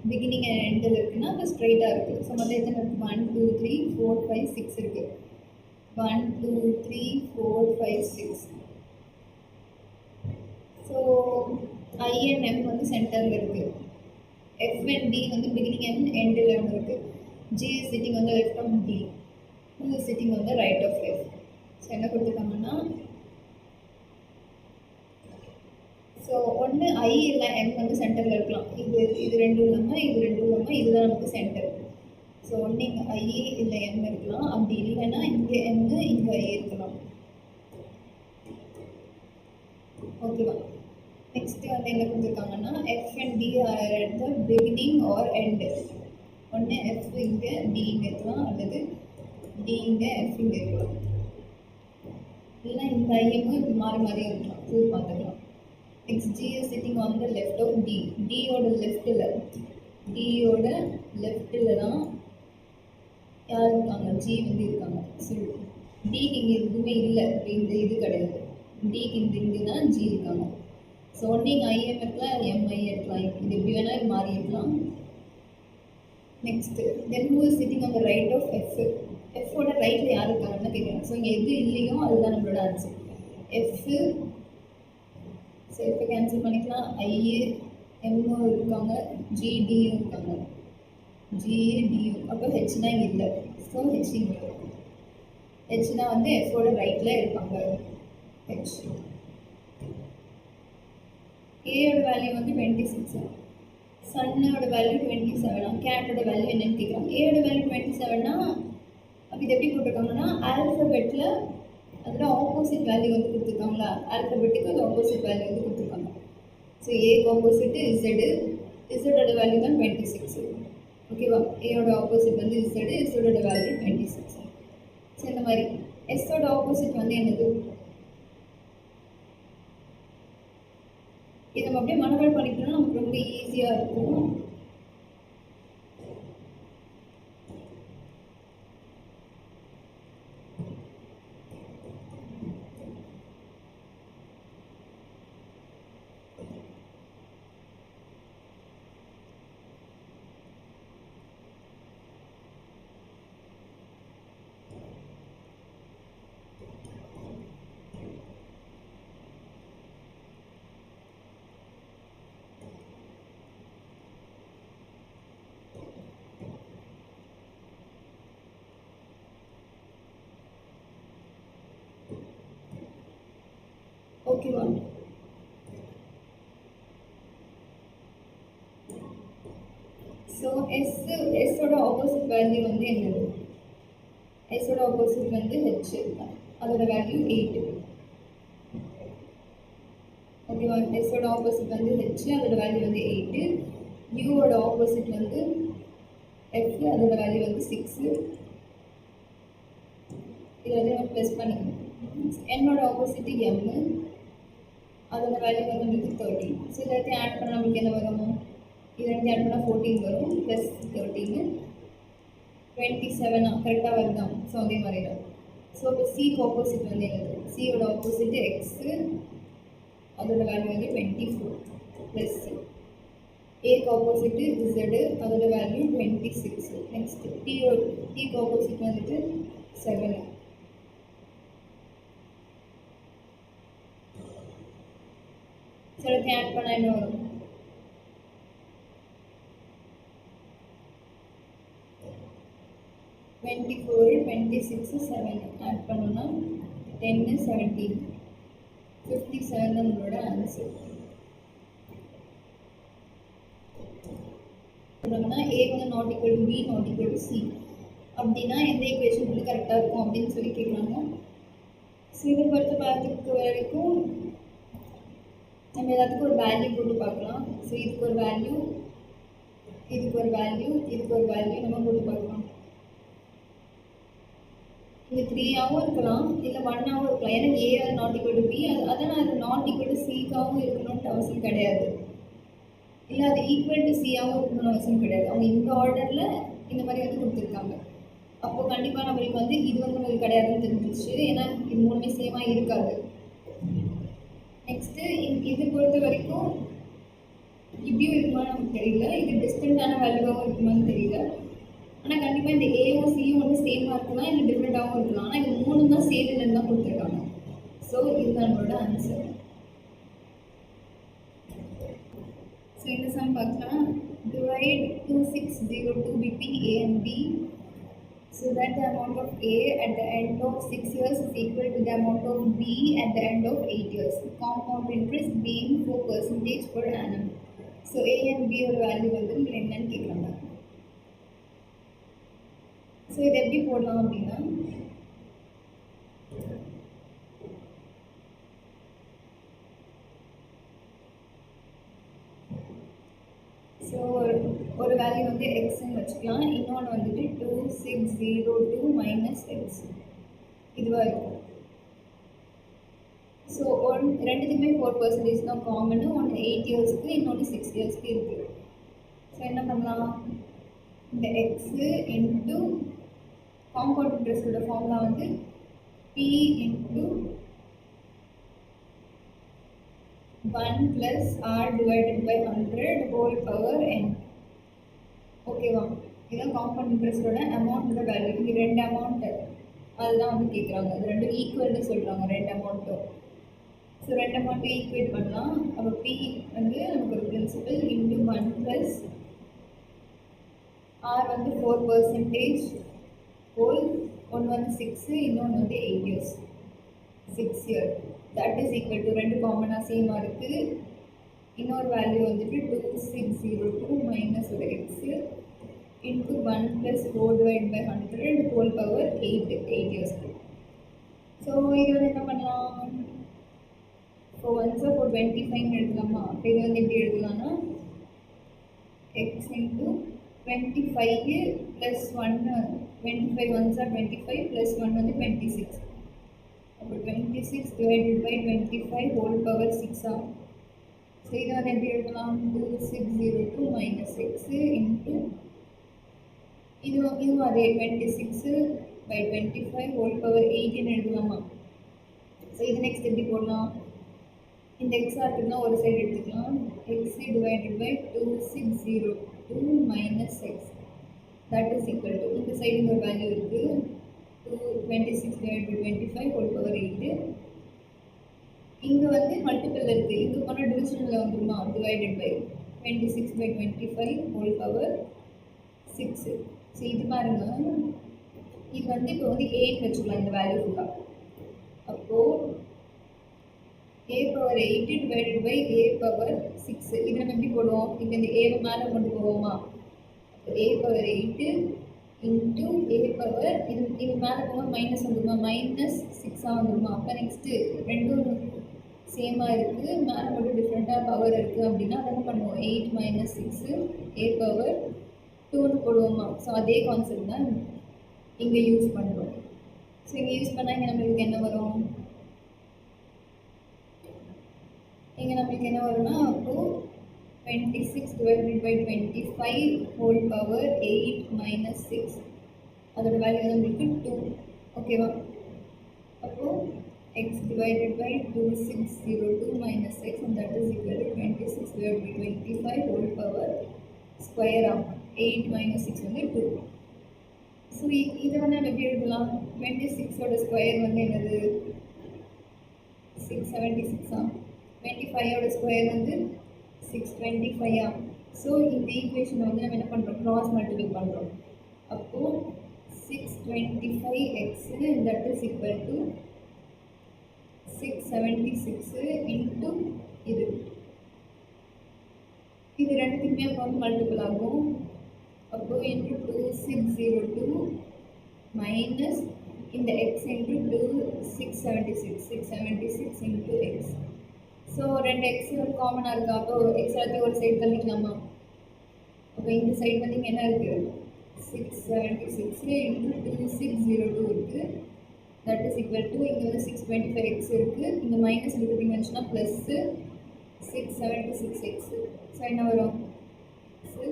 பிகினிங் அண்ட் எண்டில் இருக்குன்னா அப்போ ஸ்ட்ரைட்டாக இருக்குது. ஸோ மொத்தம் எத்தனை இருக்குது? 1 2 3 4 5 6 இருக்குது. 1 2 3 4 5 6. ஸோ I and M வந்து சென்டரில் இருக்குது. F and D வந்து பிகினிங் அண்ட் எண்டில் ஒன்று இருக்குது. G is sitting on the left of D. Who is sitting on the right of F? So என்ன கொடுத்துருக்காங்கன்னா, ஸோ ஒன்று I இல்லை M வந்து சென்டரில் இருக்கலாம். இது ரெண்டும் இல்லாமல் இதுதான் நமக்கு சென்டர். ஸோ ஒன்று இங்கே I இல்லை M இருக்கலாம், அப்படி இல்லைன்னா இங்கே M இங்கே I இருக்கலாம். ஓகேவா? நெக்ஸ்ட்டு வந்து என்ன கொடுத்துருக்காங்கன்னா F and D are at the beginning or end. ஒன்று எஃப் இங்கே டி இங்கே இருக்கலாம், அல்லது டி இங்கே எஃப் இங்கே இருக்கலாம். இல்லைன்னா இந்த ஐஎம்மும் இப்படி மாறி மாறி இருக்கலாம். ஸோ பார்த்துக்கலாம். Next G is sitting on the left of D. டியோட லெஃப்ட்டில், டியோட லெஃப்ட்டில் தான் யார் இருக்காங்க? ஜி வந்து இருக்காங்க. ஸோ டிக்கு இங்கே எதுவுமே இல்லை, இந்த இது கிடையாது. டிக்கு இங்கே தான் ஜி இருக்காங்க. ஸோ ஒன்று இங்கே ஐஎம் இருக்கலாம், எம்ஐ இருக்கலாம், இது எப்படி வேணால் இது மாறி இருக்கலாம். Next then who is sitting on the right of F. எஃப்போட ரைட்டில் யார் இருக்காங்கன்னு கேட்குறாங்க. ஸோ இங்கே எது இல்லையோ அதுதான் நம்மளோட ஆன்சர். எஃப்பு, ஸோ எஃப்பை கேன்சல் பண்ணிக்கலாம். ஐஏ எம்மும் இருக்காங்க, ஜிடியும் இருக்காங்க, ஜிடியும். அப்போ ஹெச் தான் இங்கே இல்லை. ஸோ ஹெச் இங்கே இருக்கும். ஹெச் தான் வந்து எஃப்போட ரைட்டில் இருப்பாங்க. ஹெச். ஏயோட வேல்யூ வந்து 26, சன்னோட வேல்யூ 27, கேட்டோட வேல்யூ என்னன்னு கேட்குறாங்க. ஏயோட வேல்யூ 27னா அப்போ இது எப்படி போட்டிருக்காங்கன்னா ஆல்ஃபபெட்டில் அதில் ஆப்போசிட் வேல்யூ வந்து கொடுத்துருக்காங்களா, ஆல்ஃபபெட்டுக்கு அது ஆப்போசிட் வேல்யூ வந்து கொடுத்துருக்காங்க. ஸோ ஏக்கு ஆப்போசிட்டு இசடு, இசடோட வேல்யூ தான் 26. ஓகேவா? ஏயோட ஆப்போசிட் வந்து இசடு, இசடோட வேல்யூ 26. ஸோ இந்த மாதிரி எஸ்ஸோட ஆப்போசிட் வந்து என்னது? இதை நம்ம அப்படியே மனப்பாடம் பண்ணிக்கணும்னா நமக்கு ரொம்ப ஈஸியாக இருக்கும். ஓகேவா? ஸோ எஸ்ஸோட ஆப்போசிட் வேல்யூ வந்து என்னது? எஸ்ஸோட ஆப்போசிட் வந்து ஹெச், அதோட வேல்யூ 8. ஓகேவா? எஸ்ஸோட ஆப்போசிட் வந்து ஹெச், அதோட வேல்யூ வந்து 8. யூவோட ஆப்போசிட் வந்து எஃப், அதோட வேல்யூ வந்து 6. இதை வந்து நம்ம ப்ளஸ் பண்ணிக்கணும். என்னோட ஆப்போசிட் எம், அதோட வேல்யூ வந்து நமக்கு 13. ஸோ எல்லாத்தையும் ஆட் பண்ணால் நமக்கு என்ன வரும்? இது ரெண்டு ஆட் பண்ணால் 14 வரும், ப்ளஸ் 13 27 கரெக்டாக வருதான். ஸோ அதே மாதிரி தான். ஸோ இப்போ சிக்கு ஆப்போசிட் வந்து என்னது? சியோட ஆப்போசிட் எக்ஸு, அதோட வேல்யூ வந்து 24 ப்ளஸ் ஏக்கு ஆப்போசிட்டு இசடு, அதோட வேல்யூ 26. நெக்ஸ்ட்டு டிக்கு ஆப்போசிட் வந்துட்டு 7. சிலத்தை ஆட் பண்ணால் என்ன வரும்? 24, 26, 7 ஆட் பண்ணோன்னா 10, 17, 57 தான் நம்மளோட ஆன்சர். சொல்கிறாங்கன்னா ஏ வந்து not equal to B, not equal to C அப்படின்னா எந்த ஈக்குவேஷன் வந்து கரெக்டாக இருக்கும் அப்படின்னு சொல்லி கேட்குறாங்க. ஸோ இதை பார்த்துக்க வரைக்கும் நம்ம எல்லாத்துக்கும் ஒரு வேல்யூ போட்டு பார்க்கலாம். ஸோ இதுக்கு ஒரு வேல்யூ, இதுக்கு ஒரு வேல்யூ, இதுக்கு ஒரு வேல்யூ நம்ம போட்டு பார்க்கலாம். இது 3ஆகவும் இருக்கலாம், இல்லை 1ஆகவும் இருக்கலாம். ஏன்னா ஏ அது நாட் ஈக்குவல் டு பி, அதான் அது நாட் ஈக்குவல் டு சிக்காகவும் இருக்கணும்னு அவசியம் கிடையாது, இல்லை அது ஈக்குவல் டு சியாகவும் இருக்கணும்னு அவசியம் கிடையாது. அவங்க இந்த ஆர்டரில் இந்த மாதிரி வந்து கொடுத்துருக்காங்க. அப்போது கண்டிப்பாக நம்மளுக்கு வந்து இது வந்து நம்மளுக்கு கிடையாதுன்னு தெரிஞ்சிச்சு. ஏன்னா இது மூணுமே சேமாக இருக்காது. நெக்ஸ்ட்டு இது பொறுத்த வரைக்கும் இப்படியும் இருக்குமான்னு நமக்கு தெரியல, இது டிஸ்டன்டான வேல்யூவாகவும் இருக்குமான்னு தெரியல. ஆனால் கண்டிப்பாக இந்த ஏவும் சியும் வந்து சேமாக இருக்கலாம், இல்லை டிஃப்ரெண்ட்டாகவும் இருக்கலாம். ஆனால் இது மூணு தான் சேம் இல்லைன்னு தான் கொடுத்துருக்காங்க. ஸோ இதுதான் நம்மளோட ஆன்சர். ஸோ இந்த சம் பார்க்கலாம். Divide 2602 between A and B so that the amount of A at the end of 6 years is equal to the amount of B at the end of 8 years. Compound interest being 4% per annum. So A and B ஒரு value வந்து என்னன்னு கேட்குறாங்க. So இதை எப்படி போடலாம் அப்படின்னா, so ஒரு value வந்து எக்ஸ்ன்னு வச்சுக்கலாம், இன்னொன்று வந்துட்டு 2602 மைனஸ் எக்ஸ் இதுவாக இருக்கும். ஸோ ரெண்டுத்துக்குமே 4% தான் காமனு, ஒன்று 8 இயர்ஸ்க்கு இன்னொன்று 6 இயர்ஸ்க்கு இருக்குது. ஸோ என்ன பண்ணலாம், இந்த எக்ஸு இன்ட்டு காம்பவுண்ட் இன்ட்ரெஸ்டோட ஃபார்முலா வந்து P into 1 plus R divided by 100 whole power n. ஓகேவா, இதுதான் காம்பவுண்ட் இன்ட்ரெஸ்டோட அமௌண்ட்டோட வேல்யூ. இது ரெண்டு அமௌண்ட்டு அதுதான் வந்து கேட்குறாங்க, அது ரெண்டும் ஈக்குவல்னு சொல்கிறாங்க ரெண்டு அமௌண்ட்டும். ஸோ ரெண்டு அமௌண்ட்டும் ஈக்குவேட் பண்ணலாம். அப்போ P வந்து நமக்கு ஒரு பிரின்சிபல் இன்ட்டு 1 ப்ளஸ் R வந்து 4% ஹோல், ஒன்று வந்து 6, இன்னொன்று வந்து 8 years, 6 year. That is equal to ரெண்டு காமனாக சேமாக இருக்குது. இன்னொரு வேல்யூ வந்துட்டு 2602 மைனஸ் ஒரு x into 1 plus 4 divide by 100 whole power 8 இயர்ஸ்க்கு. ஸோ இது வந்து என்ன பண்ணலாம், இப்போ ஒன்ஸ் அப்போ 25 எடுக்கலாமா, அப்போ இது வந்து எப்படி எடுக்கலாம்னா X into 25 plus 1, 25 ones are 25 plus 1 வந்து 26. அப்போ 26 டிவைடட் பை 25 ஹோல் பவர் 6 ஆகும். ஸோ இதை வந்து எப்படி எடுக்கலாம், 2602 மைனஸ் எக்ஸு இன்ட்டு இதுவும் அதே 26 பை 25 ஹோல் பவர் 8 எடுக்கலாமா. ஸோ இது நெக்ஸ்ட் எப்படி போடலாம், இந்த எக்ஸாக இருக்குதுன்னா ஒரு சைடு எடுத்துக்கலாம், x divided by 2602 minus x that is equal to இந்த சைடு ஒரு வேல்யூ இருக்குது 26 டிவைட் பை 25 ஹோல் பவர் 8. இங்கே வந்து மல்டிபிள் இருக்குது, இங்கே போனால் டிவிஷனில் வந்துருமா, divided by 26 by 25 whole power 6. So இது பாருங்கள், இது வந்து இப்போ வந்து ஏன்னு வச்சுக்கலாம் இந்த வேல்யூ ஃபுல்லாக. அப்போது a power 8 divided by a power 6 இது நம்ம எப்படி போடுவோம், இப்போ இந்த ஏவை மேலே கொண்டு போவோமா, a power 8 into a power இது மேலே போகும்போது மைனஸ் வந்துருமா, மைனஸ் 6 வந்துருமா. அப்போ நெக்ஸ்ட்டு ரெண்டும் சேமாக இருக்குது, மேலே மட்டும் டிஃப்ரெண்ட்டாக பவர் இருக்குது அப்படின்னா அதை என்ன பண்ணுவோம், 8 மைனஸ் 6 a பவர் 2ன்னு போடுவோமா. ஸோ அதே கான்செப்ட் தான் இங்கே யூஸ் பண்ணுறோம். ஸோ இங்கே யூஸ் பண்ணால் இங்கே நம்மளுக்கு என்ன வரும், இங்கே நம்மளுக்கு என்ன வரும்னா அப்போது 26 divided by 25 whole power 8 minus 6 அதோட வேல்யூ வந்து நம்மளுக்கு 2. ஓகேவா, அப்போது x divided by 2602 minus x and that is equal to 26 divide by 25 whole power square of 8 minus 6 வந்து 2. ஸோ இதை வந்து நம்ம எப்படி எழுதலாம், 26ஓட ஸ்கொயர் வந்து என்னது 676 25ஓட ஸ்கொயர் வந்து 625. ஸோ இந்த ஈக்குவேஷனை வந்து நம்ம என்ன பண்ணுறோம், க்ராஸ் மல்டிபிள் பண்ணுறோம். அப்போது 625x that is equal to 676 into இது ரெண்டுத்துக்குமே அப்போ வந்து மல்டிபிள் ஆகும். அப்போது இன்ட்டு 2602 மைனஸ் இந்த X into 676 into X. So ரெண்டு எக்ஸ் வந்து காமனாக இருக்கா, அப்போ எக்ஸ் எல்லாத்தையும் ஒரு சைடு தள்ளிக்கலாமா. அப்போ இந்த சைடு வந்து இங்கே என்ன இருக்குது 676 இன்ட்டு 2602 இருக்குது தட் இஸ் ஈக்குவல் டு இங்கே வந்து 625x இருக்குது, இங்கே மைனஸ் இருக்கிறது வந்துச்சுன்னா ப்ளஸ்ஸு 676x. ஸோ என்ன வரும் 6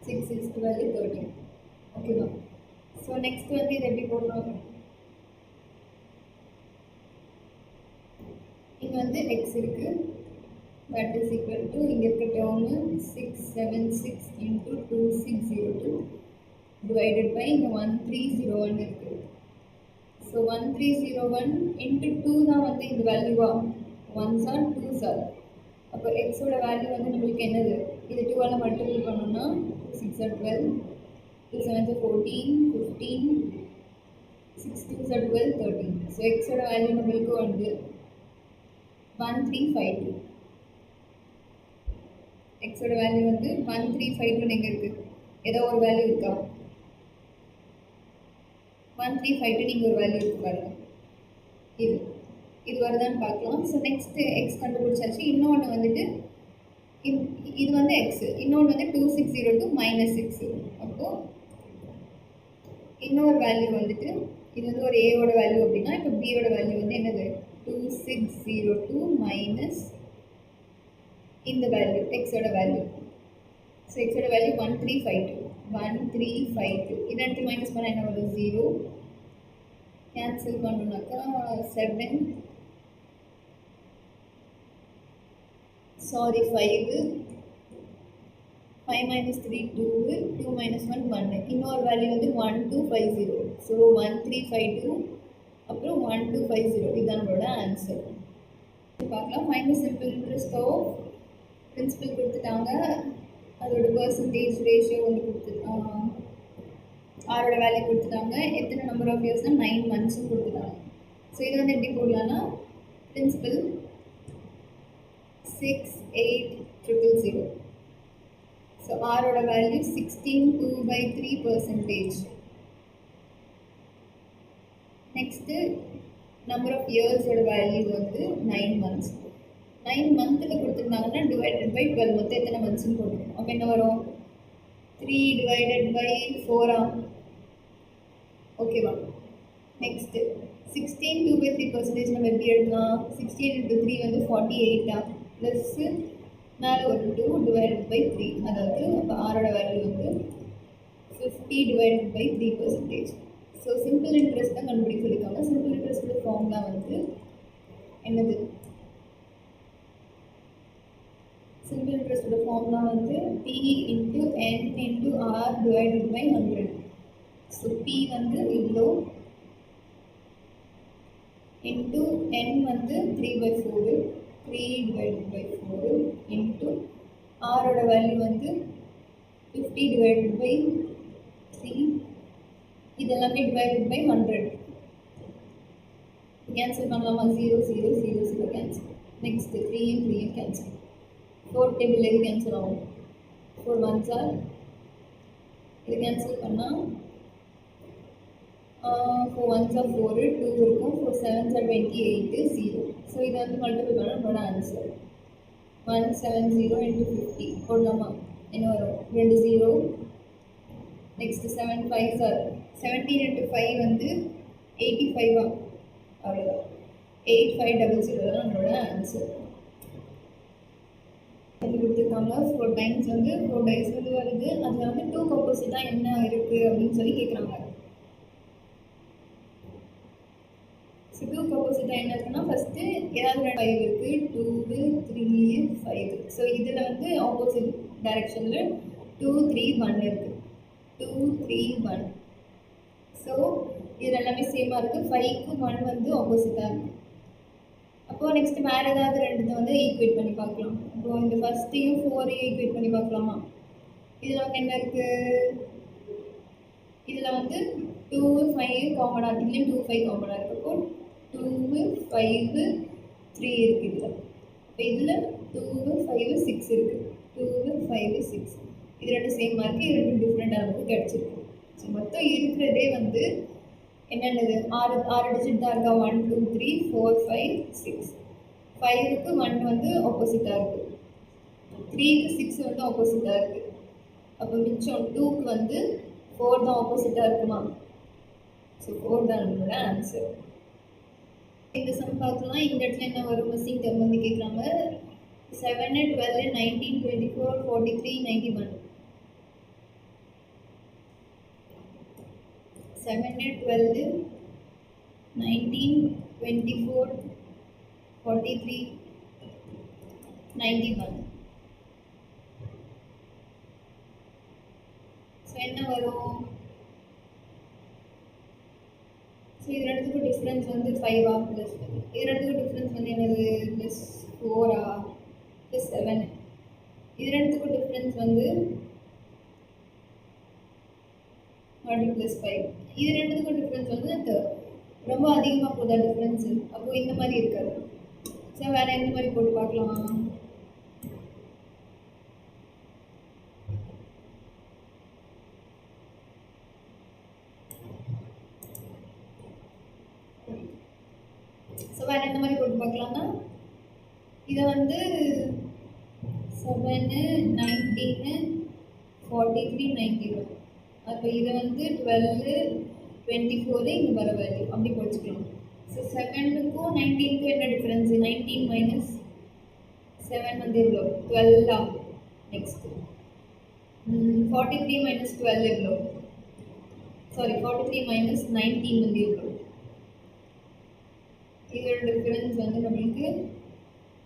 6 12 13. ஓகேவா. ஸோ நெக்ஸ்ட் வந்து இது எப்படி போடுறோம், இங்கே வந்து எக்ஸ் இருக்குது தட் இஸ் ஈக்குவல் டு இங்கே இருக்க டேர்மு 676 இன்ட்டு 2602 டிவைடட் பை இங்கே 1301 இருக்குது. ஸோ 1301 இன்ட்டு 2 தான் வந்து இந்த வேல்யூவா, 1s ஆர் 2s ஆர். அப்போ எக்ஸோட வேல்யூ வந்து நம்மளுக்கு என்னது, இது 2ஆல் மல்டிபிள் பண்ணோம்னா 6 are 12, 2 7s are 14, 15, 6 2s are 12, 13. So எக்ஸோட வேல்யூ நம்மளுக்கு வந்து 1352. எக்ஸோட வேல்யூ வந்து 1352 எங்கே இருக்குது, ஏதோ ஒரு வேல்யூ இருக்கா, 1352 நீங்கள் ஒரு வேல்யூ இருக்கு பாருங்க இது. இது வருதான்னு பார்க்கலாம். ஸோ நெக்ஸ்ட்டு எக்ஸ் கண்டுபிடிச்சாச்சு. இன்னொன்று வந்துட்டு இது வந்து எக்ஸு, இன்னொன்று வந்து 2602 -6. அப்போது இன்னொரு வேல்யூ வந்துட்டு இது வந்து ஒரு ஏவோட வேல்யூ அப்படின்னா, இப்போ பியோட வேல்யூ வந்து என்னது 2602 மைனஸ் இந்த வேல்யூ எக்ஸோட வேல்யூ. ஸோ எக்ஸோட வேல்யூ 1352 இது ரெண்டு மைனஸ் பண்ணால் என்ன வரும் 0. கேன்சல் பண்ணோம்னாக்கா 7 சாரி 5 minus 3 2 2 minus 1 1. இன்னொரு வேல்யூ வந்து 1250. ஸோ 1352 அப்புறம் 1250 இதுதான் நம்மளோட ஆன்சர். பார்க்கலாம். Find the simple interest of principal கொடுத்துட்டாங்க, அதோட பர்சன்டேஜ் ரேஷியோ வந்து ஆரோட வேல்யூ கொடுத்துட்டாங்க, எத்தனை நம்பர் ஆஃப் இயர்ஸ்னால் 9 months கொடுத்துட்டாங்க. ஸோ இது வந்து எப்படி போடலான்னா பிரின்சிபல் 68000. ஸோ ஆரோட வேல்யூ 16.2/3%. நெக்ஸ்ட்டு நம்பர் ஆஃப் இயர்ஸோட வேல்யூ வந்து 9 months. 9 மந்தில் கொடுத்துருந்தாங்கன்னா டிவைடட் பை 12 மொத்தம் எத்தனை மந்த்ஸ்ன்னு போட்டுருக்கோம். அப்போ என்ன வரும் 3 divided by 4. ஓகேவா. நெக்ஸ்ட்டு 16.2/3% நம்ம எப்படி எடுக்கலாம், 16 into 3 வந்து 48 ப்ளஸ்ஸு மேலே ஒரு 2 divided by 3. அதாவது அப்போ ஆரோட வேல்யூ வந்து 50 divided by 3%. So simple interest தான் கண்டுபிடிக்க சொல்லியிருக்காங்க. சிம்பிள் இன்ட்ரெஸ்டோட ஃபார்முலா வந்து என்னது, சிம்பிள் இன்ட்ரெஸ்டோட ஃபார்முலா வந்து P into N into R divided by 100. So P வந்து இவ்வளோ into N வந்து 3/4 3 divided by 4 into ஆரோட வேல்யூ வந்து 50 divided by 3. இதெல்லாமே divided by 100. கேன்சல் பண்ணலாமா 0 0 0 0 கேன்சல். Next 3 cancel. 4 டேபிள் எது கேன்சல் ஆகும் 4 1s ஆர் இது கேன்சல் பண்ணால் 4 1s ஆர் 4 2 இருக்கும். 4 7s ஆர் 28 0. ஸோ இதை வந்து மல்டிபிள் பண்ணால் நம்மளோட ஆன்சர் 170 into 50 போடலாமா, என்ன வரும் 2 0. நெக்ஸ்ட்டு 7 5s ஆர் 17 into 5 வந்து 85. அவ்வளோதான் 8500 தான் நம்மளோட ஆன்சர். கொடுத்துருக்காங்க 4 times வந்து 4 days வந்து வருது. அதில் வந்து 2 ஆப்போசிட்டாக என்ன இருக்குது அப்படின்னு சொல்லி கேட்குறாங்க. ஸோ 2 ஆப்போசிட்டாக என்ன இருக்குன்னா ஃபஸ்ட்டு ஏதாவது 5 இருக்குது 2 3 5. ஸோ இதில் வந்து ஆப்போசிட் டைரெக்ஷனில் 2 3 1 இருக்குது 2 3 1. ஸோ இதில் எல்லாமே சேமாக இருக்குது. 5க்கு 1 வந்து ஆப்போசிட்டாக இருக்குது. அப்போது நெக்ஸ்ட்டு வேறு ஏதாவது ரெண்டுத்தை வந்து ஈக்குவேட் பண்ணி பார்க்கலாம். அப்போது இந்த ஃபஸ்ட்டையும் 4ஐயும் ஈக்குவேட் பண்ணி பார்க்கலாமா. இதில் வந்து என்ன இருக்குது, இதில் வந்து 2 5 காமனாக இருக்குது, இல்லையும் 2 5 காமனாக இருக்குது. அப்போது 2 5 3 இருக்குது இதில். இப்போ இதில் 2 5 6 இருக்குது 2 5 6. இது ரெண்டு சேமாக இருக்குது, இது ரெண்டு டிஃப்ரெண்ட்டாக நமக்கு கிடச்சிருக்கு. ஸோ மொத்தம் இருக்கிறதே வந்து என்னென்னது 6 டிஜிட் தான் இருக்கா 1 2 3 4 5 6. 5க்கு 1 வந்து ஆப்போசிட்டாக இருக்குது, 3க்கு 6 வந்து ஆப்போசிட்டாக இருக்குது. அப்போ மிச்சம் 2க்கு வந்து 4 தான் ஆப்போசிட்டாக இருக்குமா. ஸோ 4 தான் நம்மளோட ஆன்சர். இந்த சம் பார்க்கலாம். இந்த இடத்துல என்ன வரும், மிஸ்ஸிங் டேர்ம் வந்து கேட்குறாங்க. 7 12 19 24 43 91. 7 12 19 24 43 91. ஸோ என்ன வரும், ஸோ இது ரெண்டுத்துக்கும் டிஃப்ரென்ஸ் வந்து 5 ப்ளஸ் இது ரெண்டுத்துக்கும் டிஃப்ரென்ஸ் வந்து என்னது ப்ளஸ் 4 ப்ளஸ் 7. இது ரெண்டுத்துக்கும் டிஃப்ரென்ஸ் வந்து +5. இது ரெண்டுத்துக்கும் டிஃப்ரென்ஸ் வந்து ரொம்ப அதிகமாக போதா டிஃப்ரென்ஸு. அப்போது இந்த மாதிரி இருக்காது. ஸோ வேறு எந்த மாதிரி போட்டு பார்க்கலாம். ஸோ வேறு எந்த மாதிரி போட்டு பார்க்கலாம்னா இதை வந்து 7 19 43 91. அப்போ இதை வந்து 12 24 இங்கே வர வேல்யூ அப்படி படிச்சுக்கலாம். ஸோ 7க்கும் 19க்கும் என்ன டிஃப்ரென்ஸு? 19 மைனஸ் 7 வந்து எவ்வளோ? 12. நெக்ஸ்ட்டு 43 மைனஸ் 12 எவ்வளோ? சாரி 43 மைனஸ் 19 வந்து எவ்வளோ? இதோட டிஃப்ரென்ஸ் வந்து நம்மளுக்கு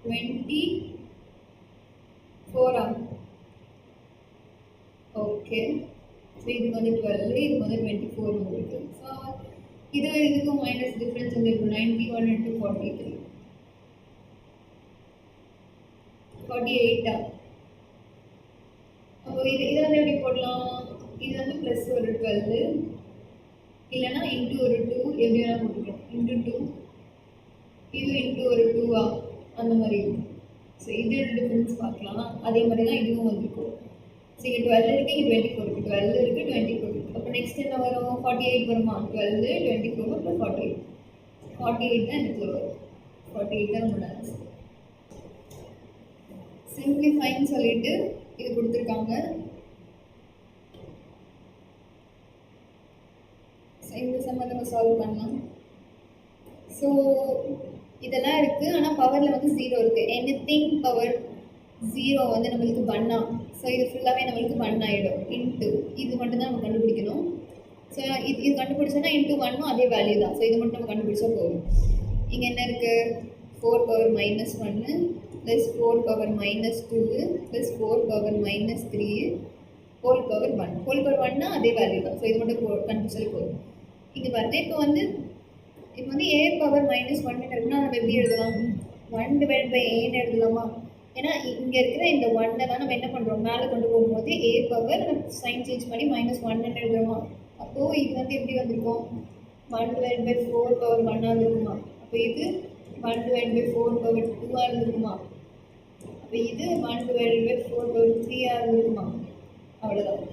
24. ஓகே, ஸோ இதுக்கு வந்து 12, இதுக்கு வந்து 24 வந்துருக்கு. ஸோ இதுக்கும் மைனஸ் டிஃப்ரென்ஸ் வந்து இருக்கும் 91 into 43 48. அப்போ இதை வந்து எப்படி போடலாம்? இது வந்து ப்ளஸ் ஒரு 12 இல்லைன்னா இன்ட்டு ஒரு 2 எப்படி வேணால் போட்டுக்கலாம். இன்ட்டு 2 இது இன்ட்டு ஒரு 2 அந்த மாதிரி இருக்கும். ஸோ இதோட டிஃப்ரென்ஸ் பார்க்கலாம். அதே மாதிரி தான் இதுவும் வந்துருக்கும். ஸோ இங்கே 12 இருக்குது, இங்கே 24 இருக்குது. 12 இருக்குது, 24 இருக்குது. அப்போ நெக்ஸ்ட் என்ன வரும்? 48 வருமா? 12 24 அப்புறம் 48. 48 தான் எனக்கு வரும். 48 தான் நம்மளோட ஆன்சர். சிம்பிளிஃபைன்னு சொல்லிட்டு இது கொடுத்துருக்காங்க. இந்த சம் நம்ம சால்வ் பண்ணலாம். ஸோ இதெல்லாம் இருக்குது, ஆனால் பவரில் வந்து 0 இருக்குது. எனிதிங் பவர் 0 வந்து நம்மளுக்கு 1. ஸோ இது ஃபுல்லாகவே நம்மளுக்கு 1 ஆகிடும். இன்ட்டு இது மட்டும்தான் நம்ம கண்டுபிடிக்கணும். ஸோ இது கண்டுபிடிச்சோன்னா இன்ட்டு 1னும் அதே வேல்யூ தான். ஸோ இது மட்டும் நம்ம கண்டுபிடிச்சா போதும். இங்கே என்ன இருக்குது? 4 power minus 1 plus 4 power minus 2 plus 4 power minus 3 whole power 1. Whole power 1னா அதே வேல்யூ தான். ஸோ இது மட்டும் கண்டுபிடிச்சாலே போதும். இங்கே பாருங்க, இப்போ வந்து a பவர் மைனஸ் 1 இருக்குன்னா நம்ம எப்படி எழுதலாம்? 1 டிவைட் பை ஏன்னு எழுதலாமா? ஏன்னா இங்கே இருக்கிற இந்த 1 தான் நம்ம என்ன பண்ணுறோம், மேலே கொண்டு போகும்போது a பவர் சைன் சேஞ்ச் பண்ணி மைனஸ் 1 எழுதுறோமா? அப்போது இது வந்து எப்படி வந்திருக்கும்? 1 டிவைட் பை 4 பவர் 1 இருக்குமா? அப்போ இது 1 டிவைட் பை 4 பவர் 2 இருந்திருக்குமா? அப்போ இது 1 டிவைட் பை 4 பவர் 3 இருந்திருக்குமா? அவ்வளோதான்.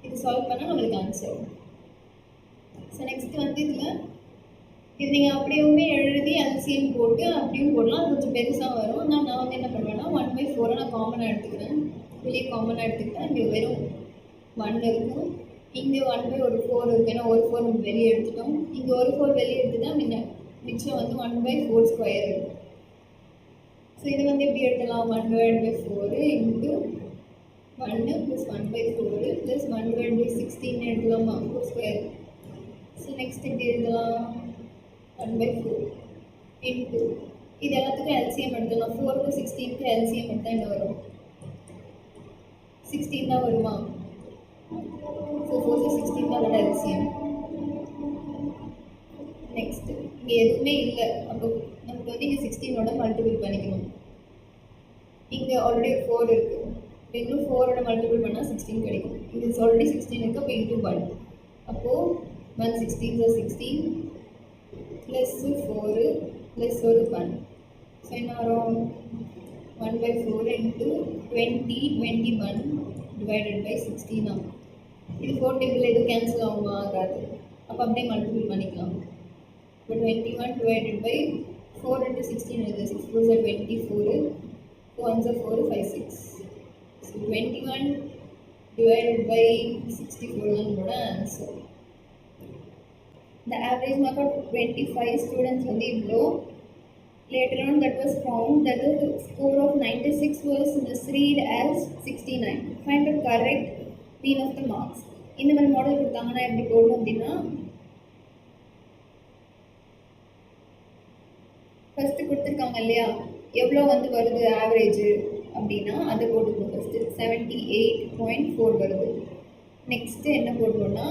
இது சால்வ் பண்ணால் நம்மளுக்கு ஆன்சர். ஸோ நெக்ஸ்ட் வந்து இதில் இது நீங்கள் அப்படியுமே எழுதி எல்சிஎம் போட்டு அப்படியும் போடலாம். அது கொஞ்சம் பெருசாக வரும். நான் வந்து என்ன பண்ணுவேன்னா 1/4 நான் காமனாக எடுத்துக்கிறேன். வெளியே காமனாக எடுத்துக்கிட்டேன். இங்கே வெறும் 1 இருக்கும். இங்கே 1/4 இருக்குது. ஏன்னா ஒரு 4 நம்ம வெளியே எடுத்துட்டோம். இங்கே ஒரு 4 வெளியே எடுத்துட்டா மிச்சம் வந்து 1/4 ஸ்கொயர் இருக்கும். ஸோ இது வந்து எப்படி எடுக்கலாம்? 1/4 இன்ட்டு 1 ப்ளஸ் 1/4 ப்ளஸ் 1/16 எடுக்கலாமா? 4 ஸ்கொயர். ஸோ நெக்ஸ்ட் எப்படி எழுதலாம்? 1/4 இன்ட்டு இது எல்லாத்துக்கும் எல்சிஎம் எடுத்துக்கலாம். 4க்கு 16க்கு எல்சிஎம் எடுத்தால் என்ன வரும்? 16 தான் வருமா? ஸோ 4க்கு 16 தான் அதோட எல்சிஎம். நெக்ஸ்ட்டு இங்கே எதுவுமே இல்லை. அப்போ நமக்கு வந்து இங்கே 16ஓட மல்டிபிள் பண்ணிக்கணும். இங்கே ஆல்ரெடி 4 இருக்குது. இப்போ இன்னும் 4ஓட மல்டிபிள் பண்ணால் 16 கிடைக்கும். இது ஆல்ரெடி 16 இருக்குது. அப்போ இன்ட்டு 1. அப்போது 1 16 16 ப்ளஸ் 4 ப்ளஸ் ஒரு 1. ஸோ என்ன வரும்? 1/4 இன்ட்டு 21 டிவைடட் பை 16 ஆகும். இது 4 டேபிள் எதுவும் கேன்சல் ஆகுமா? ஆகாது. அப்போ அப்படியே மல்டிபிள் பண்ணிக்கலாம். இப்போ 21 டிவைடட் பை 4 into 16 எழுது. 6 4s are 24, 4 1s are 4, 5 6. So 21 divided by 64 தான் நம்மளோட answer. The average mark of 25 students வந்து இவ்வளோ. Later on that was found that the score of 96 was misread as 69. Find the correct mean of the marks. இந்த மாதிரி model கொடுத்தாங்கன்னா எப்படி போடணும் அப்படின்னா, ஃபஸ்ட்டு கொடுத்துருக்காங்க இல்லையா, எவ்வளோ வந்து வருது ஆவரேஜு அப்படின்னா அதை போட்டுக்கணும். ஃபஸ்ட்டு 78.4 வருது. நெக்ஸ்ட்டு என்ன போடணும்னா,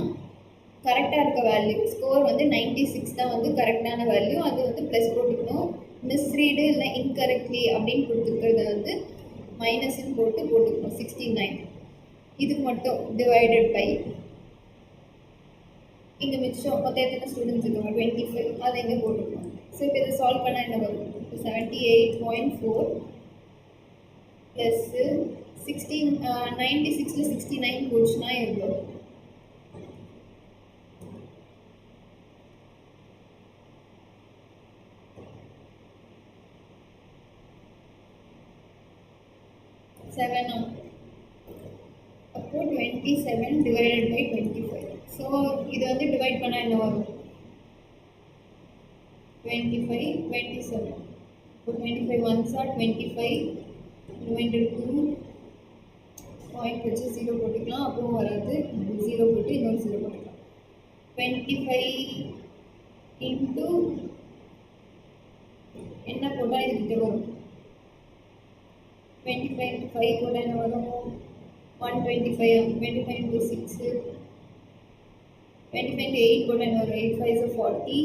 கரெக்டாக இருக்க வேல்யூ ஸ்கோர் வந்து 96 தான் வந்து கரெக்டான வேல்யூ. அது வந்து ப்ளஸ் போட்டுக்கணும். மிஸ்ரீடு இல்லை இன்கரெக்ட்லி அப்படின்னு கொடுத்துருக்கிறத வந்து மைனஸ்ன்னு போட்டுக்கணும். 69 இதுக்கு மட்டும் டிவைடட் பை இங்கே மிச்சம் மொத்தம் எத்தனை ஸ்டூடெண்ட்ஸ் இருக்காங்க? 25. அதை இங்கே போட்டுக்கணும். ஸோ இப்போ இதை சால்வ் பண்ணால் என்ன வரும்? இப்போ 78.4 ப்ளஸ்ஸு 96ல் 69 போச்சுன்னா எவ்வளோ? 7 அப்போ 27 டிவைடட் பை 25. ஸோ இது வந்து டிவைட் பண்ணால் என்ன வரும்? 25, 27. இப்போ 25 ones are 25 divided 2 பாயிண்ட் வச்சு 0 போட்டுக்கலாம். அப்புறம் வராது, 0 போட்டு இன்னொரு 0 போட்டுக்கலாம். 25 இன்ட்டு என்ன போட்டால் இதுக்கிட்ட வரும்? 25 into 5 போட்டால் என்ன வரும்? 125. 25 into 6, 25 into 8 போட்டால் என்ன வரும்? 8 5 is 40,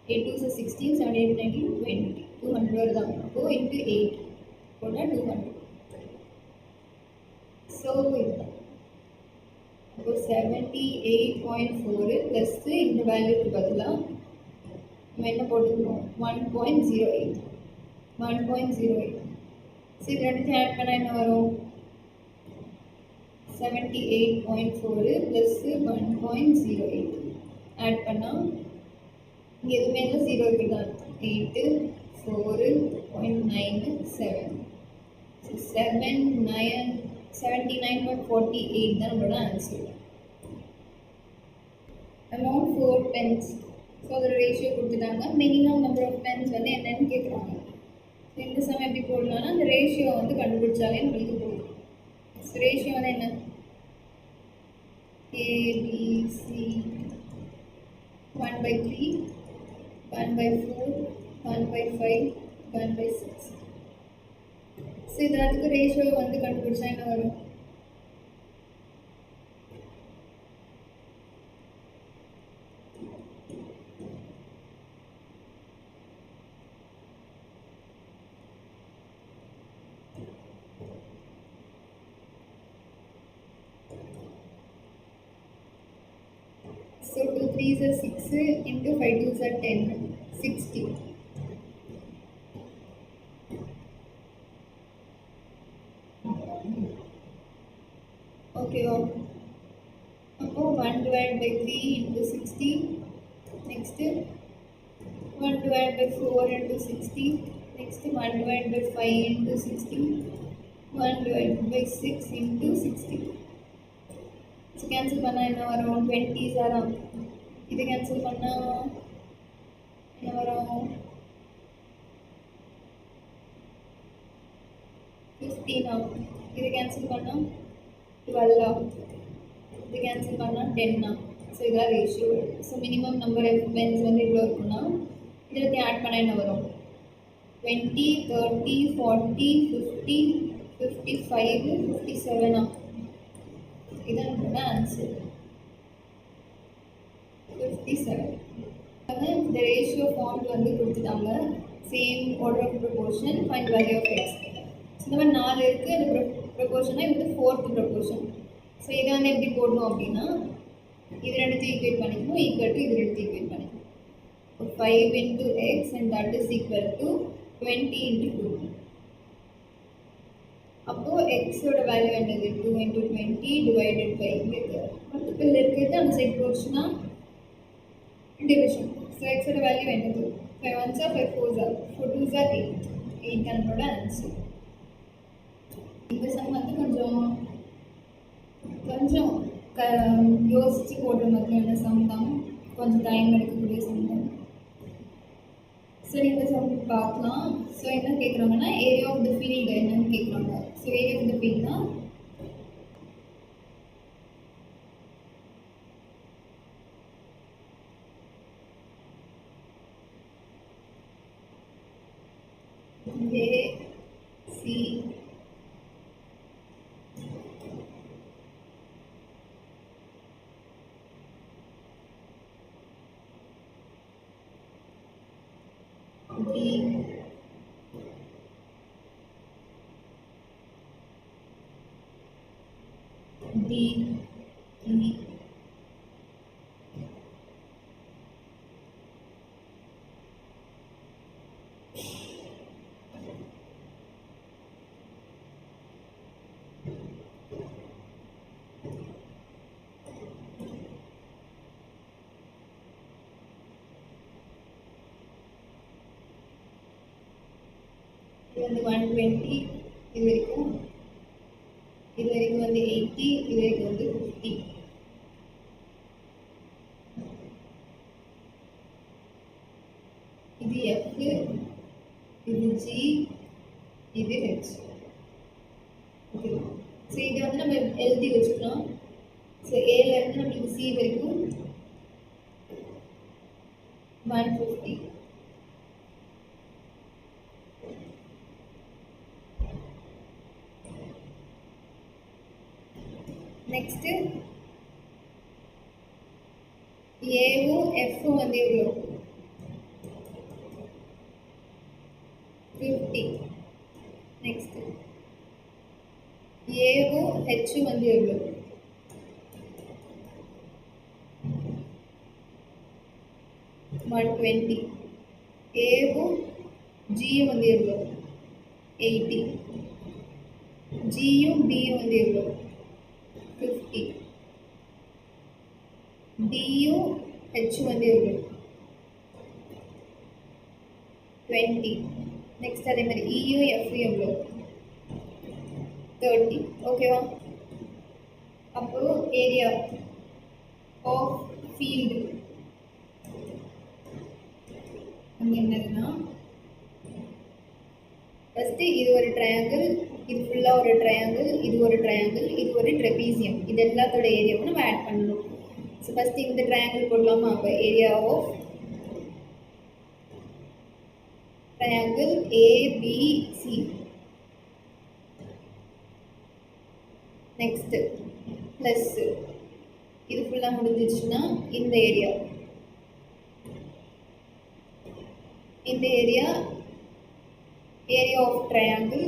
8 2 is 16, 7 8 19 20, 200 வருதான். அப்போ into 8 போட்டால் 200. ஸோ இதுதான். அப்போ 78.4 ப்ளஸ் இந்த வேல்யூக்கு பதிலாக நம்ம என்ன போட்டுக்கணும்? 1.08. 1.08. ஸோ இது ரெண்டுத்தையும் ஆட் பண்ணால் என்ன வரும்? 78.4 ப்ளஸ் 1.08 ஆட் பண்ணால் இங்கே எதுவுமே இல்லை, 0 இருக்குது தான். 8 4.97. ஸோ 79.48 தான் நம்மளோட ஆன்சர். Amount 4 pence. ஸோ அதோட ரேஷியோ கொடுத்துட்டாங்க. மினிமம் நம்பர் ஆஃப் பென்ஸ் வந்து என்னன்னு கேட்குறாங்க. ஸோ இந்த சமயம் எப்படி போடலாம்னா அந்த ரேஷியோ வந்து கண்டுபிடிச்சாலே நம்மளுக்கு போதும். ஸோ ரேஷியோ வந்து என்ன? ABC 1/3, 1/4, 1/5, 1/6. ஸோ இதுக்கு ரேஷியோ வந்து கண்டுபிடிச்சா என்ன வரும்? So 2 3s are 6 into 5 2s are 10, 60. Okay, அப்போ 1 divided by 3 into 60. Next 1 divided by 4 into 60. Next 1 divided by 5 into 60. 1 divided by 6 into 60. So cancel பண்ணா என்ன வரும்? 20s ஆறாம். இது கேன்சல் பண்ணா என்ன வரும்? 15 ஆகும். இது கேன்சல் பண்ணா 12 ஆகும். இது கேன்சல் பண்ணா 10 ஆகும். ஸோ இதான் ratio. So minimum number of pens வந்து இவ்வளோ இருக்குன்னா இதில் ஆட் பண்ணால் என்ன வரும்? 20, 30, 40, 50, 55, 57 ஆகும். இதான் நம்மளோட ஆன்சர். 57. இந்த ரேஷியோ ஃபார்ம் வந்து கொடுத்துட்டாங்க. Same order of proportion, find value of x. இந்த மாதிரி 4 இருக்குது. அந்த ப்ரொபோர்ஷனாக இது 4th ப்ரொபோர்ஷன். ஸோ இதை வந்து எப்படி போடணும் அப்படின்னா இது ரெண்டுத்தையும் ஈக்குவேட் பண்ணிக்கணும், ஈக்குவல் டு இது ரெண்டுத்தையும் ஈக்குவேட் பண்ணிக்கணும். 5 into x and that is equal to 20 into 2. அப்போ எக்ஸோட வேல்யூ என்னது? 2 into 20 divided by மல்டிபிள் இருக்கிறது அந்த சைட் போச்சுன்னா டிவிஷன். ஸோ எக்ஸோட வேல்யூ என்னது? 5 1s are 5 4s are 4 2s are 8. 8 நம்மளோட ஆன்சர். இந்த சம் வந்து கொஞ்சம் யோசிச்சு போடுற மாதிரியான சம் தான், கொஞ்சம் டைம் எடுக்கக்கூடிய சம் தான். சரி, இந்த சம் பார்க்கலாம். ஸோ என்ன கேட்குறாங்கன்னா ஏரியா ஆஃப் த ஃபீல்டு என்னன்னு கேட்குறாங்க. ஸோ ஏரியா ஆஃப் த ஃபீல்ட்னா AC D D E இது வந்து 120 இது வரைக்கும் வந்து 80, இது வரைக்கும் வந்து 50. இது F, இது G, இது H. ஓகே, ஸோ இதை வந்து நம்ம எழுதி வச்சுக்கலாம். ஸோ ஏல இருந்து நம்மளுக்கு C வரைக்கும் 150. நெக்ஸ்ட்டு ஏவும் எஃப்பும் வந்து எவ்வளோ? 50. நெக்ஸ்ட்டு ஏவும் ஹெச்சும் வந்து எவ்வளோ? 120. ஏவும் ஜியும் வந்து எவ்வளோ? 80. ஜியும் பியும் வந்து எவ்வளோ? 50. டியும் ஹெச்சும் வந்து எவ்வளோ? 20. நெக்ஸ்ட் அதே மாதிரி இயும் எஃப்பும் எவ்வளோ? 30. ஓகேவா? அப்போ ஏரியா ஆஃப் ஃபீல்டு அங்கே என்னதுன்னா, ஃபஸ்ட்டு இது ஒரு ட்ரையாங்கிள், இது ஃபுல்லாக ஒரு ட்ரையாங்கிள், இது ஒரு ட்ரையாங்கிள், இது ஒரு ட்ரெபீசியம். இது எல்லாத்தோட ஏரியாவும் நம்ம ஆட் பண்ணணும். ஸோ ஃபஸ்ட்டு இந்த ட்ரையாங்கிள் போடலாமா? அப்போ area of triangle ABC. Next plus இது ஃபுல்லாக முடிஞ்சிச்சுன்னா இந்த ஏரியா ஆஃப் ட்ரையாங்கிள்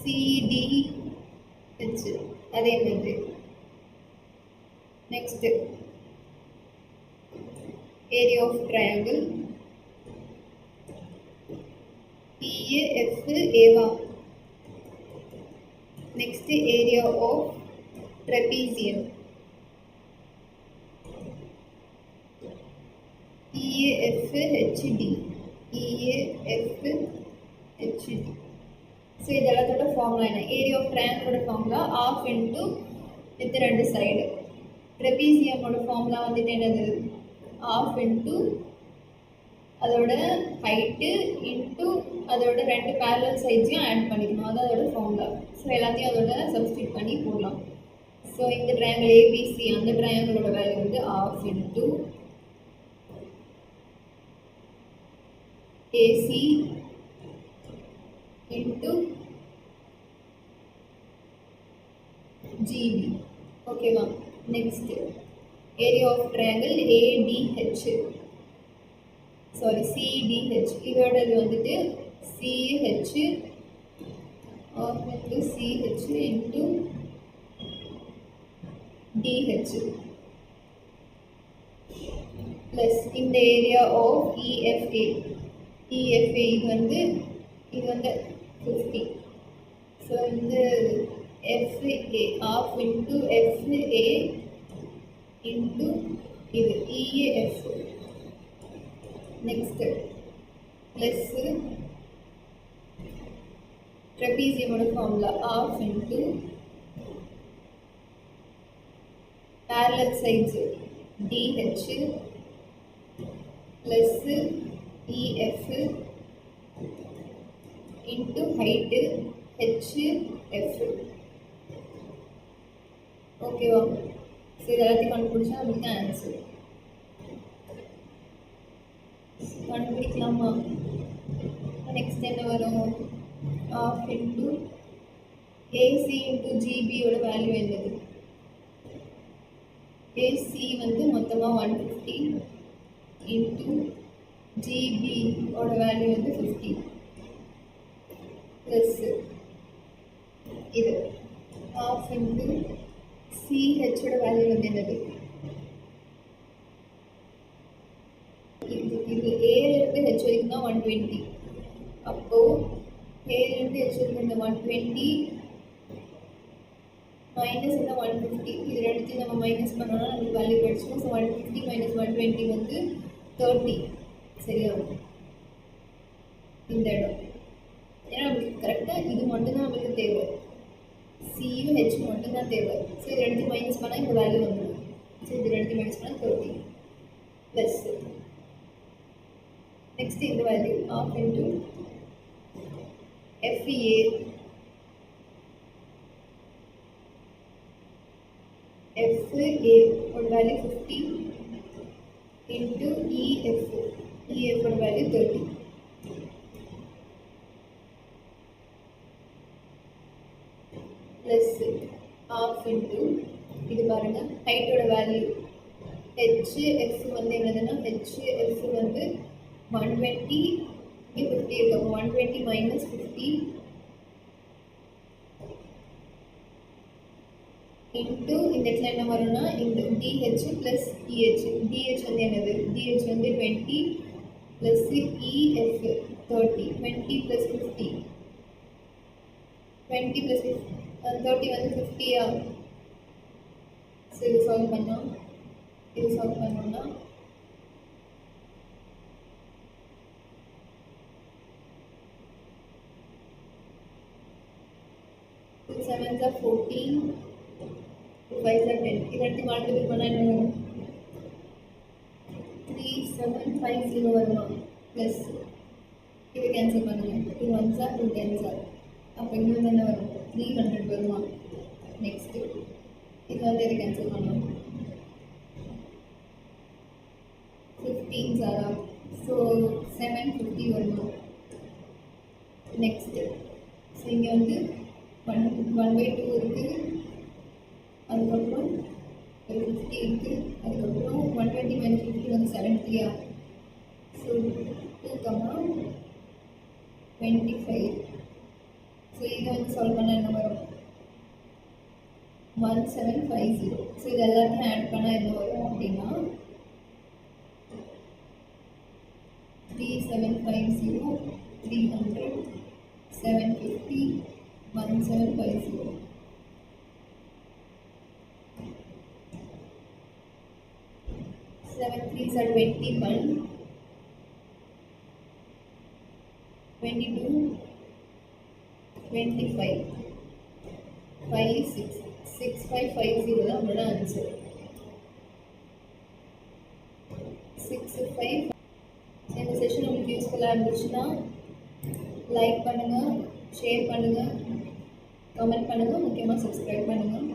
சிடிஹெச் அதே மாதிரி. Next area of triangle B A F ஏவா. Next area of trapezium EAFHD. So இது எல்லாத்தோட ஃபார்முலா என்ன? ஏரியா ஆஃப் ட்ரையாங்கிளோட formula half into with 2 side. ட்ரெபீசியமோட ஃபார்முலா வந்துட்டு என்னது? ஆஃப் இன்ட்டு அதோட ஹைட்டு இன்ட்டு அதோட 2 பேரலல் சைட்ஸையும் ஆட் பண்ணிக்கணும். அது அதோட ஃபார்முலா. ஸோ எல்லாத்தையும் அதோட சப்ஸ்டியூட் பண்ணி போடலாம். ஸோ இந்த ட்ரையாங்கிள் ஏபிசி, அந்த ட்ரையாங்கிளோட வேல்யூ வந்து half into AC into GB. ஓகேவா? Next area of triangle ADH, sorry CDH. இதோடது வந்துட்டு CH half into CH into DH plus இந்த ஏரியா ஆஃப் EFA. EFA இது வந்து 50. ஸோ இந்த FA half into FA into இது EAF. நெக்ஸ்ட்டு ப்ளஸ்ஸு ட்ரெபீசியமோட formula half into parallel sides DH plus EF into height HF. ஓகேவா? So இது எல்லாத்தையும் கண்டுபிடிச்சா நம்மளுக்கு ஆன்சர். கண்டுபிடிக்கலாமா? நெக்ஸ்ட் என்ன வரும்? ஆஃப் இன்ட்டு AC இன்ட்டு GBயோட வேல்யூ என்னது? AC வந்து மொத்தமாக 150 இன்ட்டு GB ஓட வேல்யூ வந்து 50 ப்ளஸ் இது ஆஃப் இன்ட்டு CHோட வேல்யூ வந்து என்னது? இது ஏலேருந்து ஹெச் வரைக்கும் தான் 120. அப்போது ஏலேருந்து ஹெச் வரைக்கும் இந்த 120 மைனஸ் இந்த 150, இது ரெண்டுத்தையும் நம்ம மைனஸ் பண்ணோம்னா நமக்கு வேல்யூ கிடச்சிடும். ஸோ 150 மைனஸ் 120 வந்து 30. சரியா? இந்த இடம். ஏன்னா நம்மளுக்கு கரெக்டாக இது மட்டும்தான் நம்மளுக்கு தேவை, சியும் ஹெச் மட்டும்தான் தேவை. ஸோ இது ரெண்டு மைனஸ் பண்ணால் இந்த வேல்யூ வந்துடும். ஸோ இது ரெண்டு மைனஸ் பண்ணால் 30 ப்ளஸ் நெக்ஸ்ட் இந்த வேல்யூ ஆஃப் இன்ட்டு FA ஒரு வேல்யூ 50 into EF ஒரு வேல்யூ 30 ப்ளஸ் ஆஃப் இன்ட்டு இது பாருங்கள் ஹைட்டோட வேல்யூ HF வந்து என்னதுன்னா HF வந்து 120 இங்கே 50 இருக்கு. அப்போ 120 மைனஸ் 50 இன்ட்டு இந்த இடத்துல என்ன வரும்னா இந்த DH ப்ளஸ் EH. DH வந்து என்னது, DH வந்து 20 ப்ளஸ் EF 30. 20 ப்ளஸ் 50 20 ப்ளஸ் 30 வந்து 50. ஸோ இது சால்வ் பண்ணோம். இது சால்வ் பண்ணோம்னா செவன்ஸ் ஆர் 14 5 ஆர் 10. இது எடுத்து மல்டிபிள் பண்ணால் என்ன வரும், 3750 வருமா. ப்ளஸ் இது கேன்சல் பண்ணுங்கள், இது 1s ஆர் 2 10s ஆர். அப்போ இங்கே வந்து என்ன வரும், 300 வருமா. நெக்ஸ்ட்டு இது வந்து இது கேன்சல் பண்ணணும், 15s ஆரா. ஸோ 750 வருமா. நெக்ஸ்ட்டு ஸோ இங்கே வந்து 1/2 இருக்குது, அதுக்கப்புறம் ஒரு 50 இருக்குது, அதுக்கப்புறம் 120 மைனஸ் 50 வந்து 70. ஸோ 2,25. ஸோ இதை வந்து சால்வ் பண்ணால் என்ன வரும், 1750. ஸோ இது எல்லாத்தையும் ஆட் பண்ணால் என்ன வரும் அப்படின்னா 3750 300 750 1750. 7 3s are 21 22 25 5 6 6550 தான் நம்மளோட ஆன்சர். 65. இந்த செஷன் உங்களுக்கு யூஸ்ஃபுல்லாக இருந்துச்சுன்னா லைக் பண்ணுங்கள், ஷேர் பண்ணுங்கள், கமெண்ட் பண்ணுங்கள், முக்கியமாக சப்ஸ்கிரைப் பண்ணுங்கள்.